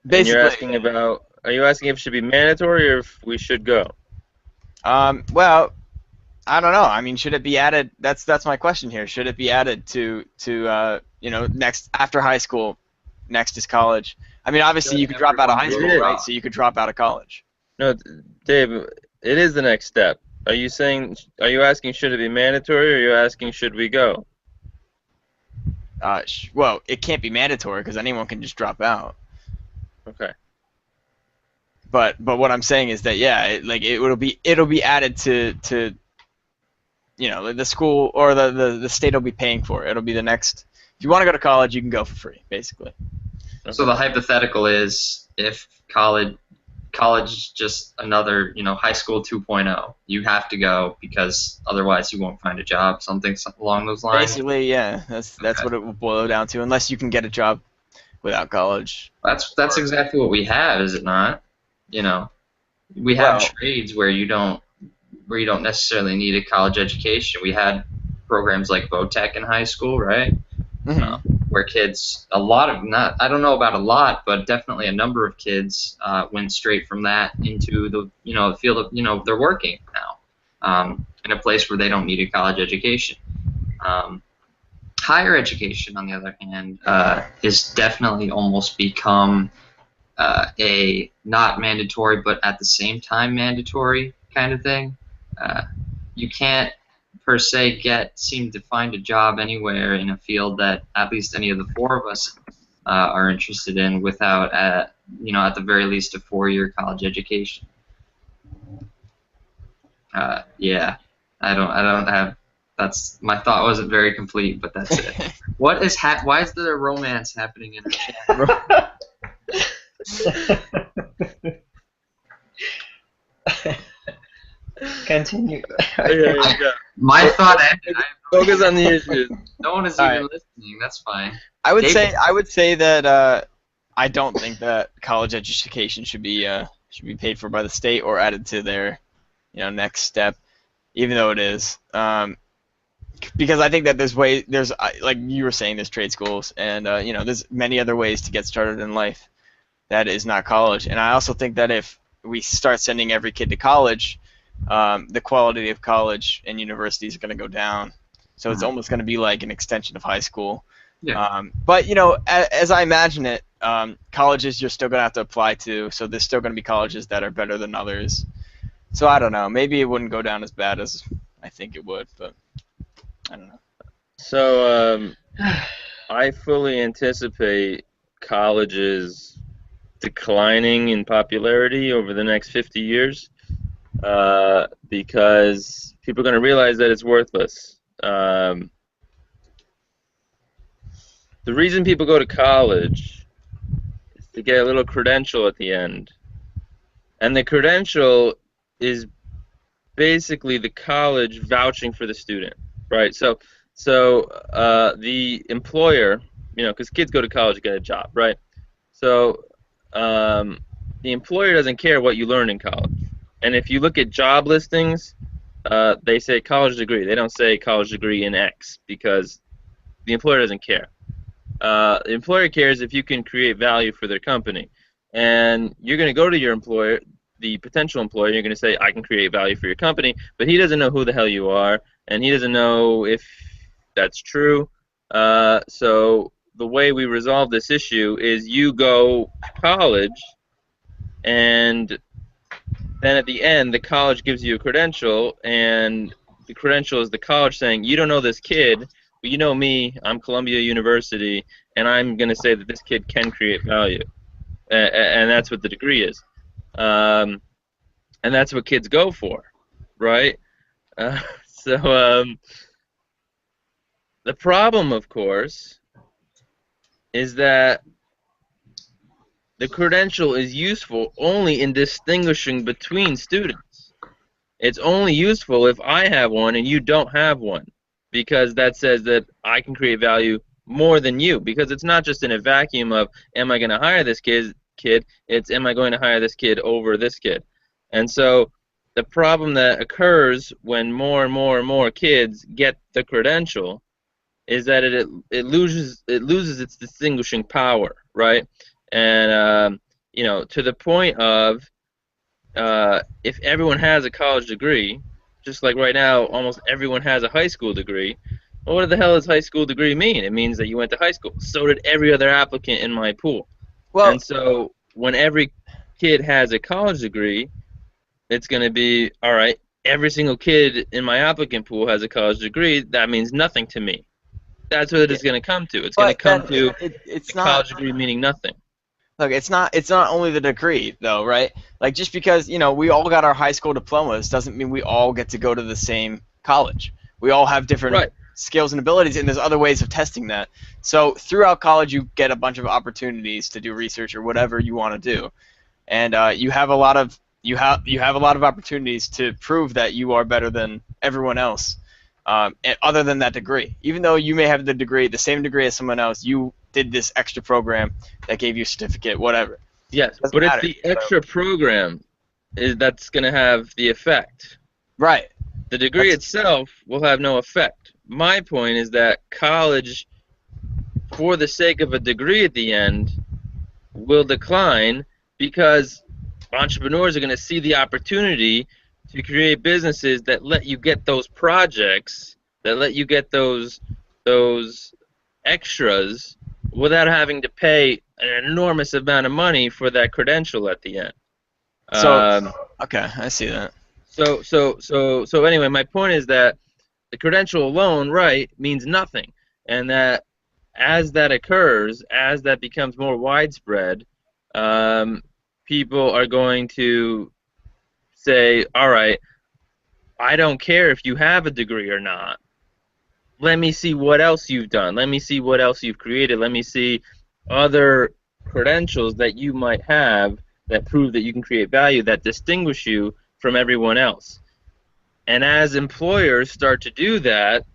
Basically,
you're asking about. Are you asking if it should be mandatory or if we should go?
well, I don't know. I mean, should it be added? That's my question here. Should it be added to next after high school? Next is college. I mean, obviously you could drop out of high school, right? So you could drop out of college.
No, Dave. It is the next step. Are you saying? Are you asking should it be mandatory, or are you asking should we go?
Well, it can't be mandatory because anyone can just drop out.
Okay.
But what I'm saying is that it'll be added to the school or the state will be paying for it. It'll be the next. If you want to go to college, you can go for free, basically.
So the hypothetical is if college is just another, high school 2.0. You have to go because otherwise you won't find a job, something along those lines.
Basically, yeah, that's
Okay.
what it will boil down to, unless you can get a job without college.
That's exactly what we have, is it not? We have
Well-
trades where you don't necessarily need a college education. We had programs like VOTEC in high school, right?
Mhm.
Where kids, I don't know about a lot, but definitely a number of kids went straight from that into the field of, they're working now in a place where they don't need a college education. Higher education, on the other hand, is definitely almost become a not mandatory, but at the same time mandatory kind of thing. You can't per se seem to find a job anywhere in a field that at least any of the four of us are interested in without at the very least a 4-year college education. Yeah, I don't have. That's my thought wasn't very complete, but that's it. What is why is there a romance happening in our chat?
Continue.
Yeah.
My thought ended.
Focus on the issues.
No one is
All
even
right.
listening. That's fine.
I would
David-
say that I don't think that college education should be paid for by the state or added to their next step, even though it is. Because I think that there's like you were saying, there's trade schools and there's many other ways to get started in life that is not college. And I also think that if we start sending every kid to college, the quality of college and universities are going to go down. So it's almost going to be like an extension of high school.
Yeah.
But as I imagine it, colleges you're still going to have to apply to. So there's still going to be colleges that are better than others. So I don't know. Maybe it wouldn't go down as bad as I think it would, but I don't know.
So I fully anticipate colleges declining in popularity over the next 50 years because people are going to realize that it's worthless. The reason people go to college is to get a little credential at the end. And the credential is basically the college vouching for the student, right? So the employer, because kids go to college to get a job, right? So the employer doesn't care what you learn in college. And if you look at job listings, they say college degree. They don't say college degree in X because the employer doesn't care. The employer cares if you can create value for their company. And you're going to go to your employer, the potential employer, you're going to say, I can create value for your company, but he doesn't know who the hell you are, and he doesn't know if that's true. So the way we resolve this issue is you go to college, and then at the end, the college gives you a credential, and the credential is the college saying, you don't know this kid, but you know me, I'm Columbia University, and I'm going to say that this kid can create value. And that's what the degree is. And that's what kids go for, right? So the problem, of course, is that the credential is useful only in distinguishing between students. It's only useful if I have one and you don't have one, because that says that I can create value more than you, because it's not just in a vacuum of am I going to hire this kid, it's am I going to hire this kid over this kid. And so the problem that occurs when more and more and more kids get the credential is that it loses its distinguishing power, right? And to the point of if everyone has a college degree, just like right now, almost everyone has a high school degree. Well, what the hell does high school degree mean? It means that you went to high school. So did every other applicant in my pool.
Well,
And so when every kid has a college degree, it's going to be, all right, every single kid in my applicant pool has a college degree. That means nothing to me. That's what it's going to come to. It's going to
but
come
then
to
it's
a
not.
college degree meaning nothing.
Look, it's not only the degree though, right? Like just because we all got our high school diplomas doesn't mean we all get to go to the same college. We all have different
Right.
skills and abilities, and there's other ways of testing that. So throughout college, you get a bunch of opportunities to do research or whatever you want to do, and you have a lot of opportunities to prove that you are better than everyone else. And other than that degree, even though you may have the same degree as someone else, you did this extra program that gave you a certificate, whatever.
Yes,
Doesn't
but it's
matter.
the extra program that's going to have the effect.
Right.
The degree itself will have no effect. My point is that college, for the sake of a degree at the end, will decline because entrepreneurs are going to see the opportunity to create businesses that let you get those projects, that let you get those extras without having to pay an enormous amount of money for that credential at the end.
So okay, I see that.
So anyway, my point is that the credential alone, right, means nothing, and that as that occurs, as that becomes more widespread, people are going to say, all right, I don't care if you have a degree or not. Let me see what else you've done. Let me see what else you've created. Let me see other credentials that you might have that prove that you can create value, that distinguish you from everyone else. And as employers start to do that,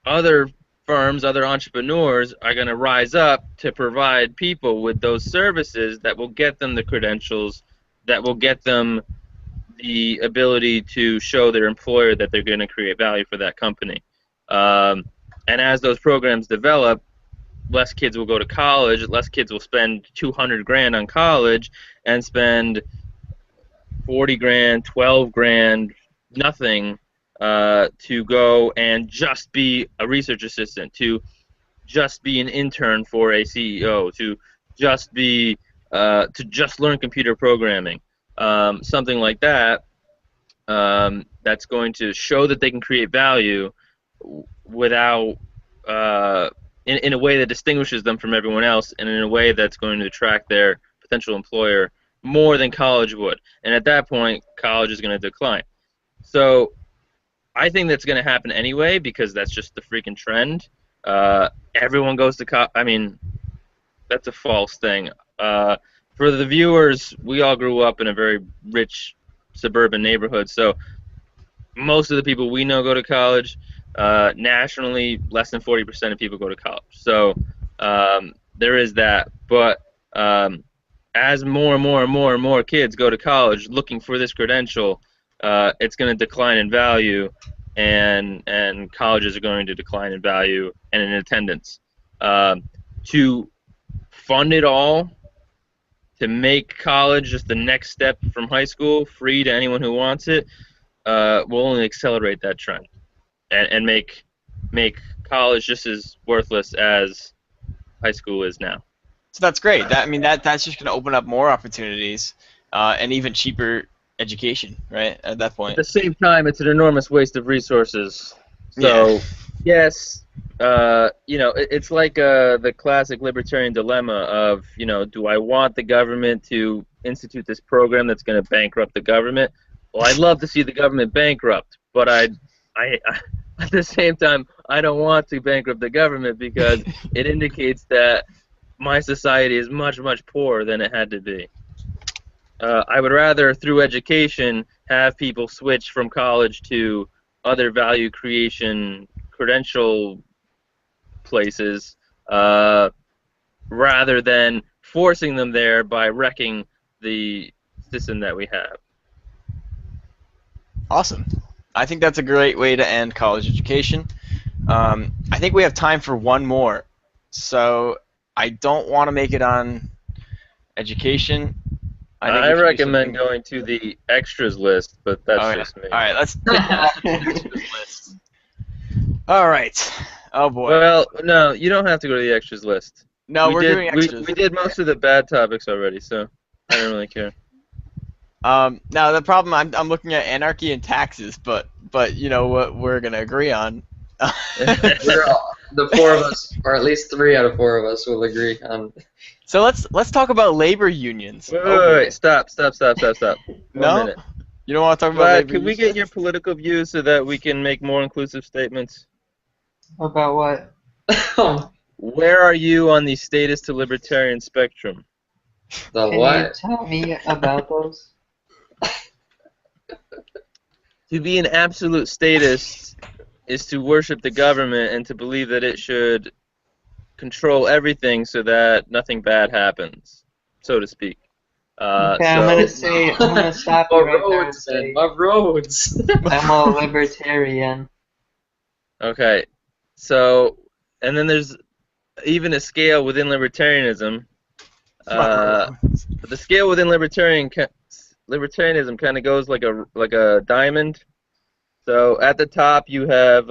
other firms, other entrepreneurs are going to rise up to provide people with those services that will get them the credentials, that will get them the ability to show their employer that they're going to create value for that company. And as those programs develop, less kids will go to college, less kids will spend 200 grand on college and spend 40 grand, 12 grand, nothing to go and just be a research assistant, to just be an intern for a CEO, to just be to just learn computer programming, something like that. That's going to show that they can create value without in a way that distinguishes them from everyone else, and in a way that's going to attract their potential employer more than college would. And at that point, college is going to decline. So I think that's going to happen anyway, because that's just the freaking trend. Everyone goes to college. I mean, that's a false thing. For the viewers, we all grew up in a very rich suburban neighborhood, so most of the people we know go to college. Nationally, less than 40% of people go to college. So there is that. But as more and more and more and more kids go to college looking for this credential, it's going to decline in value, and colleges are going to decline in value and in attendance. To fund it all, to make college just the next step from high school, free to anyone who wants it, will only accelerate that trend, and make college just as worthless as high school is now.
So that's great. That's just going to open up more opportunities and even cheaper education, right? At that
At
point.
the same time, it's an enormous waste of resources. So, yes, it's like the classic libertarian dilemma of, do I want the government to institute this program that's going to bankrupt the government? Well, I'd love to see the government bankrupt, but I at the same time, I don't want to bankrupt the government, because it indicates that my society is much, much poorer than it had to be. I would rather, through education, have people switch from college to other value creation credential places, rather than forcing them there by wrecking the system that we have.
Awesome. I think that's a great way to end college education. I think we have time for one more. So I don't want to make it on education. I think
I
we should do
recommend
something-
going to the extras list, but that's
Oh, yeah.
just me.
All right, let's take that off the extras list. All right. Oh boy.
Well, no, you don't have to go to the extras list.
No, we're
did,
doing extras.
We did most of the bad topics already, so I don't really care.
Now the problem, I'm looking at anarchy and taxes, but you know what we're gonna agree on.
The four of us, or at least 3 out of 4 of us, will agree on.
So let's talk about labor unions.
Wait,
Oh, boy.
wait, stop. One
No?
minute.
You don't want to talk about
Vlad,
labor
can we
unions?
get your political views so that we can make more inclusive statements?
About what?
Where are you on the status to libertarian spectrum?
The
Can you
what?
tell me about those?
To be an absolute statist is to worship the government and to believe that it should control everything so that nothing bad happens, so to speak.
Okay, I'm gonna stop you
My
right there and
roads,
say
man, my roads.
I'm a libertarian.
Okay, so, and then there's even a scale within libertarianism. The scale within libertarianism kind of goes like a diamond. So at the top you have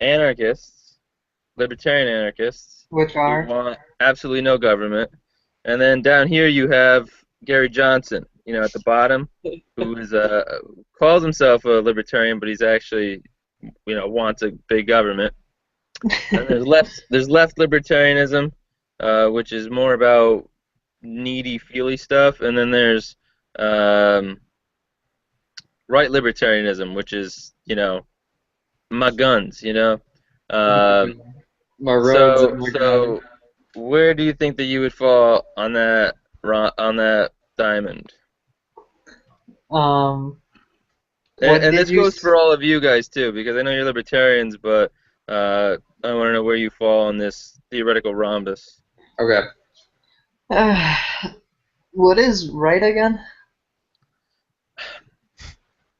anarchists, libertarian anarchists,
Which
who
are?
want absolutely no government, and then down here you have Gary Johnson, at the bottom, who is calls himself a libertarian, but he's actually, wants a big government. And there's left libertarianism, which is more about needy, feely stuff, and then there's right libertarianism, which is, my guns, Um,
My roads
so
and my gun.
so where do you think that you would fall on that diamond?
Um,
And,
what
and
did
this
you?
goes for all of you guys too, because I know you're libertarians, but I want to know where you fall on this theoretical rhombus.
Okay.
What is right again?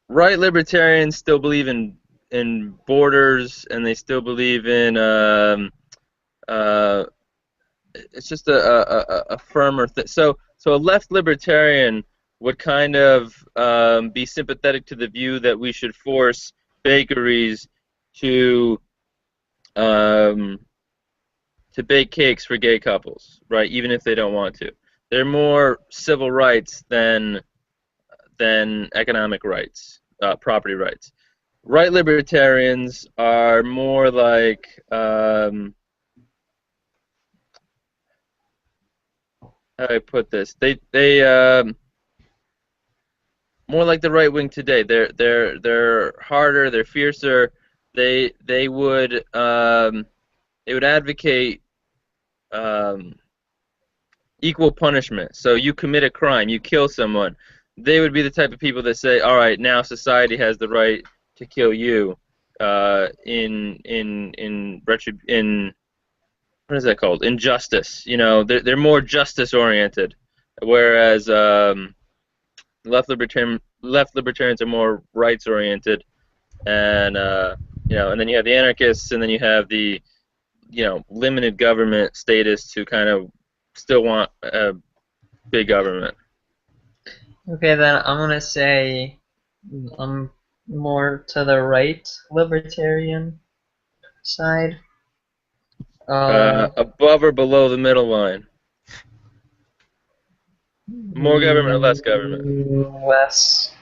Right libertarians still believe in borders, and they still believe in uh, it's just a firmer thing. So a left libertarian would kind of be sympathetic to the view that we should force bakeries to um, to bake cakes for gay couples, right? Even if they don't want to. They're more civil rights than economic rights, property rights. Right libertarians are more like how do I put this? They more like the right wing today. They're harder. They're fiercer. They would advocate um, equal punishment. So you commit a crime, you kill someone. They would be the type of people that say, all right, now society has the right to kill you. In what is that called? Injustice. They're more justice oriented, whereas left libertarians are more rights oriented, and and then you have the anarchists, and then you have the limited government statists who kind of still want big government.
Okay, then I'm gonna say I'm more to the right libertarian side. Um,
Above or below the middle line? More government or less government?
less,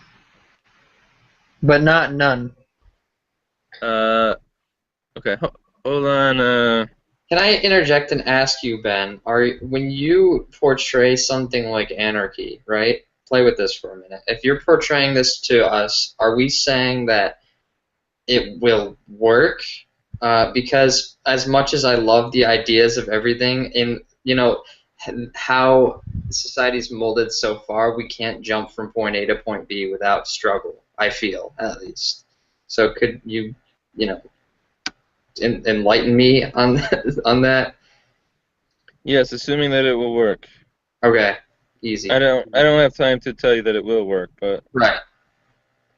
but not none.
Uh, okay, hold on.
Can I interject and ask you, Ben? When you portray something like anarchy, right? Play with this for a minute. If you're portraying this to us, are we saying that it will work? Because as much as I love the ideas of everything, in how society's molded so far, we can't jump from point A to point B without struggle. I feel, at least. So could you, you know, enlighten me on on that?
Yes, assuming that it will work.
Okay,
I
easy.
don't have time to tell you that it will work, but
Right.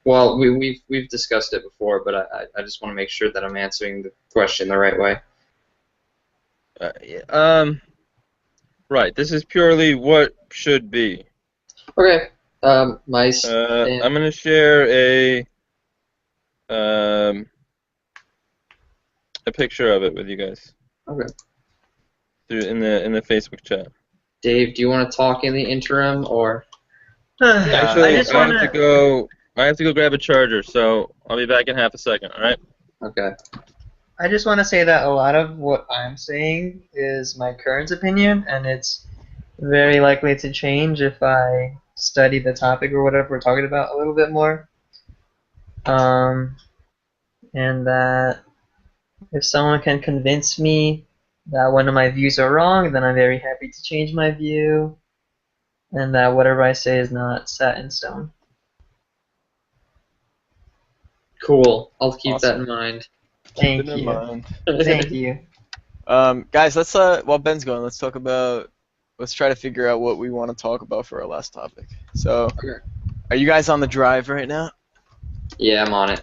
Well, we've discussed it before, but I just want to make sure that I'm answering the question the right way.
yeah, right. This is purely what should be.
Okay. My stand.
I'm gonna share um a picture of it with you guys
Okay.
through in the Facebook chat.
Dave, do you want to talk in the interim or?
I
Actually,
just wanna.
I have to go grab a charger, so I'll be back in half a second. All right.
Okay.
I just want to say that a lot of what I'm saying is my current opinion, and it's very likely to change if I study the topic or whatever we're talking about a little bit more. Um, and that if someone can convince me that one of my views are wrong, then I'm very happy to change my view, and that whatever I say is not set in stone.
Cool. I'll keep that
Awesome.
in mind.
Keep it
Thank
in
you.
mind.
Thank you.
Guys, let's while Ben's going, let's try to figure out what we want to talk about for our last topic. So,
Okay.
are you guys on the drive right now?
Yeah, I'm on it.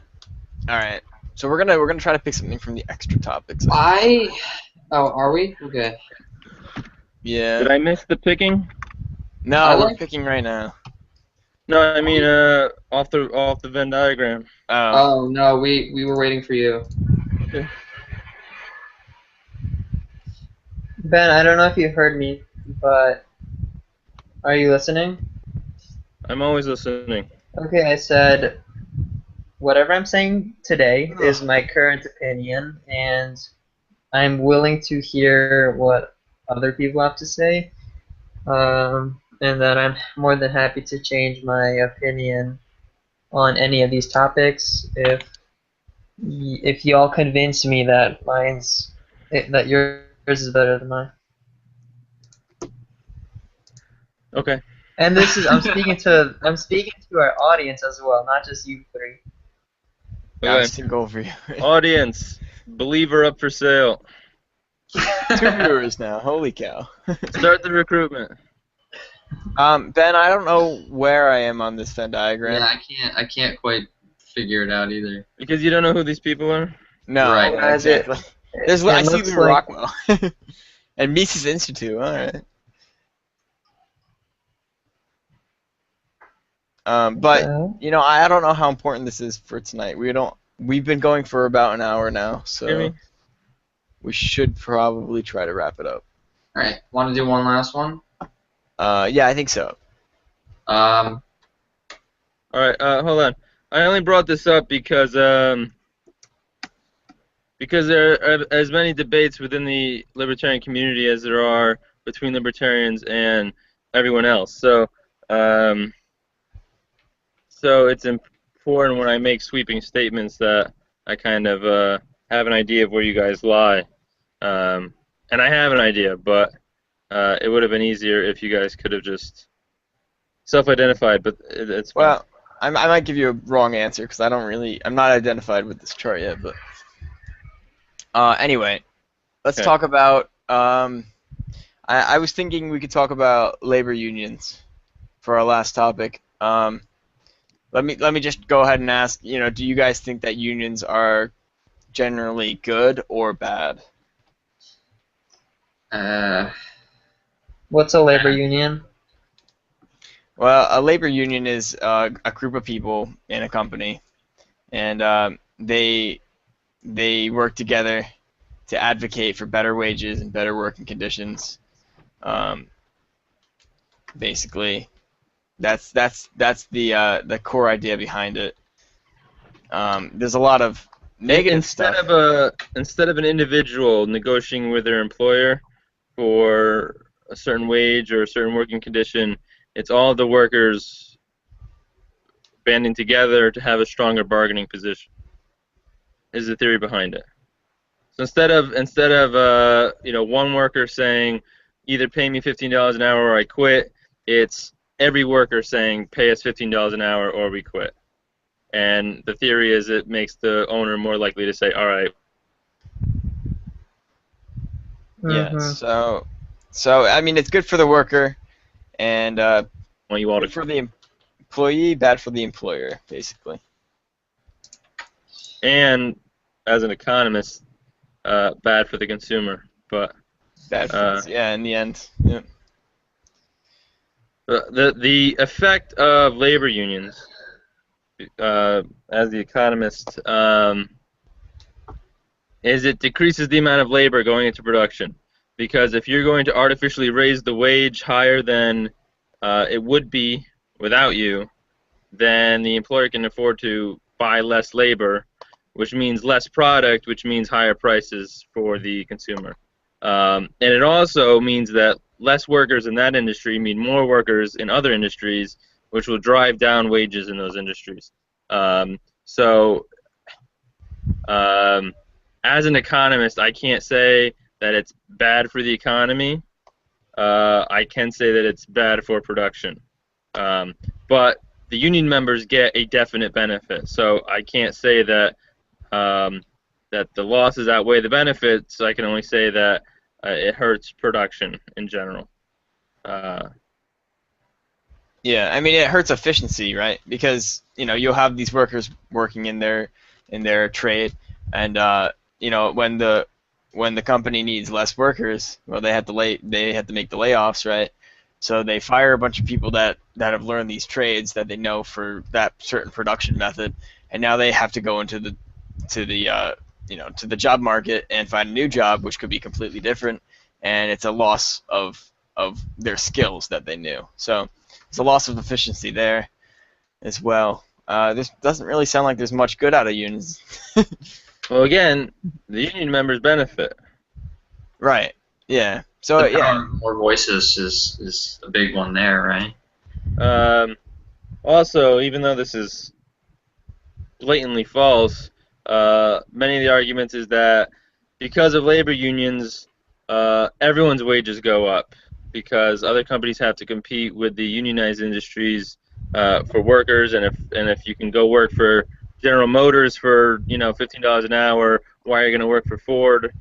All right. So we're gonna try to pick something from the extra topics.
Oh, are we? Okay.
Yeah.
Did I miss the picking?
No,
I
we're
like.
picking right now.
No, I mean off the Venn diagram.
Oh.
Oh no, we were waiting for you.
Okay.
Ben, I don't know if you heard me, but are you listening?
I'm always listening.
Okay, I said whatever I'm saying today is my current opinion, and I'm willing to hear what other people have to say, and that I'm more than happy to change my opinion on any of these topics if y'all convince me that that yours is better than mine.
Okay.
And this is I'm speaking to our audience as well, not just you three.
Nice
Okay.
to go over you.
Audience, believer up for sale.
2 viewers now. Holy cow.
Start the recruitment.
Ben, I don't know where I am on this Venn diagram.
Yeah, I can't quite figure it out either.
Because you don't know who these people are?
No,
Right.
exactly.
It
I see
looks
Lee
like
Rockwell. And Mises Institute, alright. But I don't know how important this is for tonight. We've been going for about an hour now, so
Hear me?
we should probably try to wrap it up.
All right. Want to do one last one?
Yeah, I think so.
Um,
Alright, hold on. I only brought this up because there are as many debates within the libertarian community as there are between libertarians and everyone else. So it's important when I make sweeping statements that I kind of have an idea of where you guys lie. And I have an idea, but it would have been easier if you guys could have just self-identified, but it's fine.
Well, I might give you a wrong answer because I'm not identified with this chart yet, but anyway, let's
Okay.
talk about I was thinking we could talk about labor unions for our last topic. Let me just go ahead and ask, do you guys think that unions are generally good or bad?
what's a labor union?
Well, a labor union is a group of people in a company, and they work together to advocate for better wages and better working conditions. Basically, that's the core idea behind it. There's a lot of negative stuff.
Instead of an individual negotiating with their employer for a certain wage or a certain working condition, it's all the workers banding together to have a stronger bargaining position. Is the theory behind it. So instead of one worker saying either pay me $15 an hour or I quit, it's every worker saying pay us $15 an hour or we quit. And the theory is it makes the owner more likely to say, all right.
Yeah.
Mhm.
So I mean, it's good for the worker, and
Want you all
good
to
for the employee, bad for the employer, basically.
and as an economist, bad for the consumer. But
Bad for yeah, in the end. Yeah.
the effect of labor unions, as the economist, is it decreases the amount of labor going into production. Because if you're going to artificially raise the wage higher than it would be without you, then the employer can afford to buy less labor, which means less product, which means higher prices for the consumer. And it also means that less workers in that industry mean more workers in other industries, which will drive down wages in those industries. So as an economist, I can't say that it's bad for the economy. I can say that it's bad for production. But the union members get a definite benefit. So I can't say that that the losses outweigh the benefits. I can only say that it hurts production in general.
Yeah, I mean it hurts efficiency, right? Because you'll have these workers working in their trade, and when the company needs less workers, well they have to make the layoffs, right? So they fire a bunch of people that have learned these trades that they know for that certain production method, and now they have to go into the to the job market and find a new job, which could be completely different, and it's a loss of their skills that they knew. So it's a loss of efficiency there as well. This doesn't really sound like there's much good out of unions.
Well, again, the union members benefit.
Right. Yeah. So
the
yeah.
power of more voices is a big one there, right?
Also, even though this is blatantly false. Many of the arguments is that because of labor unions, everyone's wages go up because other companies have to compete with the unionized industries for workers, and if you can go work for General Motors for $15 an hour, why are you going to work for Ford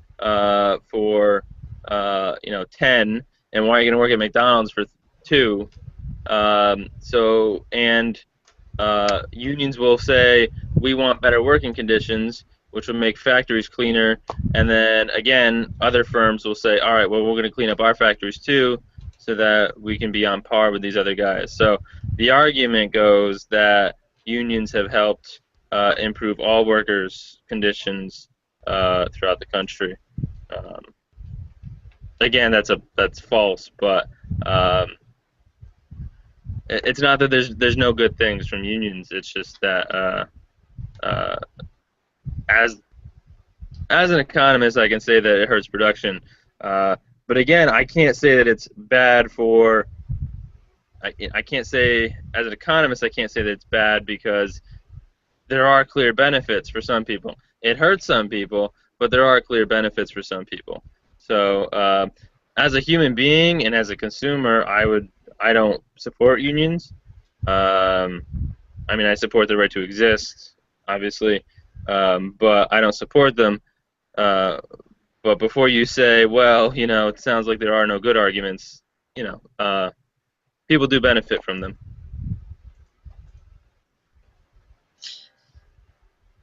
for 10, and why are you going to work at McDonald's for 2? Unions will say we want better working conditions, which will make factories cleaner, and then again, other firms will say, all right, well, we're going to clean up our factories too, so that we can be on par with these other guys. So the argument goes that unions have helped improve all workers' conditions throughout the country. Um, Again, that's false, but it's not that there's no good things from unions. It's just that as an economist, I can say that it hurts production. But again, I can't say that it's bad for. I can't say as an economist, I can't say that it's bad because there are clear benefits for some people. It hurts some people, but there are clear benefits for some people. So as a human being and as a consumer, I don't support unions. I mean, I support the right to exist, obviously, but I don't support them. But before you say, well, it sounds like there are no good arguments, people do benefit from them.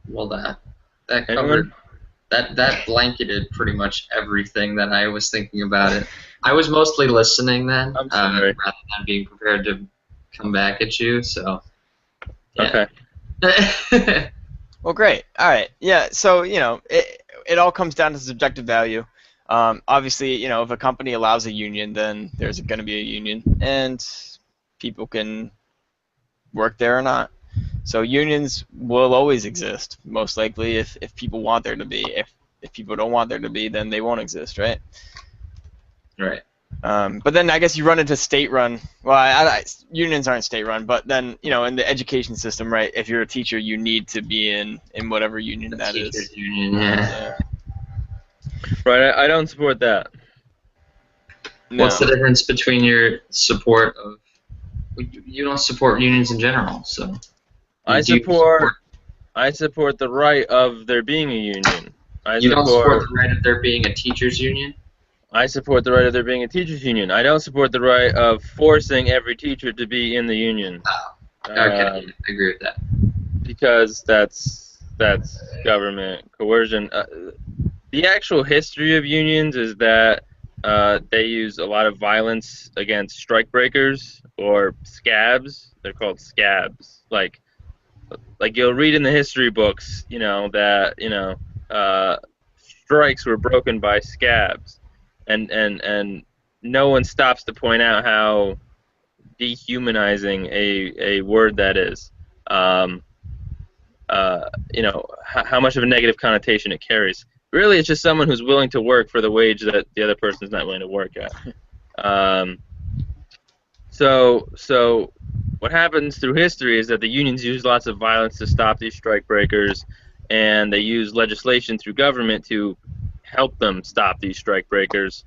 Well, that
Anyone?
covered that blanketed pretty much everything that I was thinking about it. I was mostly listening then,
I'm sorry.
rather than being prepared to come back at you. So, yeah.
Okay.
Well, great. All right. Yeah. So it all comes down to subjective value. Obviously, if a company allows a union, then there's going to be a union, and people can work there or not. So unions will always exist, most likely, if people want there to be. If people don't want there to be, then they won't exist, right?
Right.
But then I guess you run into state-run. Well, unions aren't state-run, but then in the education system, right? If you're a teacher, you need to be in whatever union
The
that is.
teachers union, yeah.
Right. I don't support that.
No.
What's the difference between your support of? You don't support unions in general, so.
I
Do you
support the right of there being a union.
You don't support the right of there being a teachers union?
I support the right of there being a teachers union. I don't support the right of forcing every teacher to be in the union.
Oh, okay, I agree with that.
Because that's government coercion. The actual history of unions is that they use a lot of violence against strikebreakers or scabs. They're called scabs. Like you'll read in the history books, that strikes were broken by scabs, and no one stops to point out how dehumanizing a word that is. How much of a negative connotation it carries. Really, it's just someone who's willing to work for the wage that the other person is not willing to work at. So what happens through history is that the unions use lots of violence to stop these strike breakers, and they use legislation through government to help them stop these strike breakers,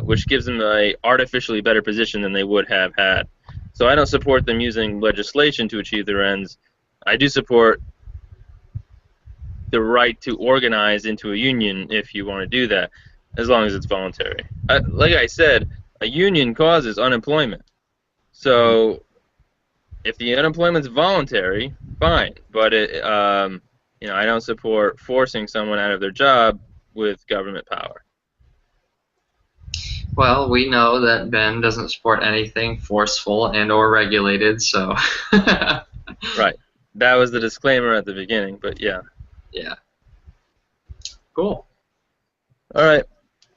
which gives them a artificially better position than they would have had. So I don't support them using legislation to achieve their ends. I do support the right to organize into a union if you want to do that, as long as it's voluntary. Like I said, a union causes unemployment. So if the unemployment's voluntary, fine. But I don't support forcing someone out of their job with government power.
Well, we know that Ben doesn't support anything forceful and or regulated, so.
Right. That was the disclaimer at the beginning, but yeah.
Yeah. Cool.
All right.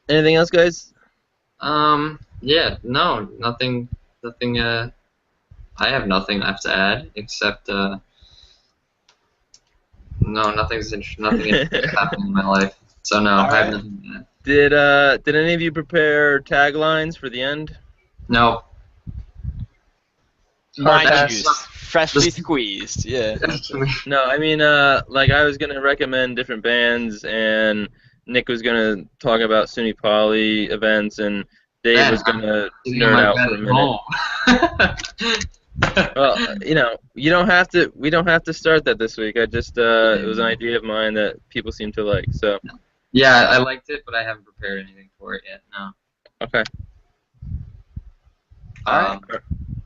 Anything else, guys?
Yeah, no, nothing, I have nothing left to add, except, no, nothing interesting happening in my life, so no, I have nothing to add.
Did any of you prepare taglines for the end?
No.
My
That
juice.
sucks.
Freshly squeezed. Yeah.
No, I mean, like I was gonna recommend different bands, and Nick was gonna talk about SUNY Poly events, and Dave
Man,
was gonna
sitting in
nerd
my
out
bed
for a
at
minute.
home.
Well, you don't have to. We don't have to start that this week. I just, it was an idea of mine that people seem to like. So,
Yeah, I liked it, but I haven't prepared anything for it yet. No.
okay,
All right.
Um,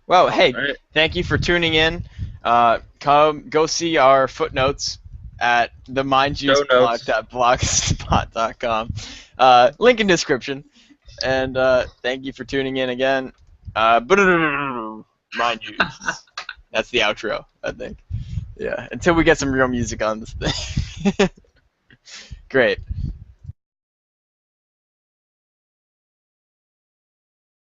Well,
well,
hey,
all right.
thank you for tuning in. Go see our footnotes at the
Show notes.
mindjuiceblog.blogspot.com. Link in description. And thank you for tuning in again. Mind Juice. That's the outro, I think. Yeah, until we get some real music on this thing. Great.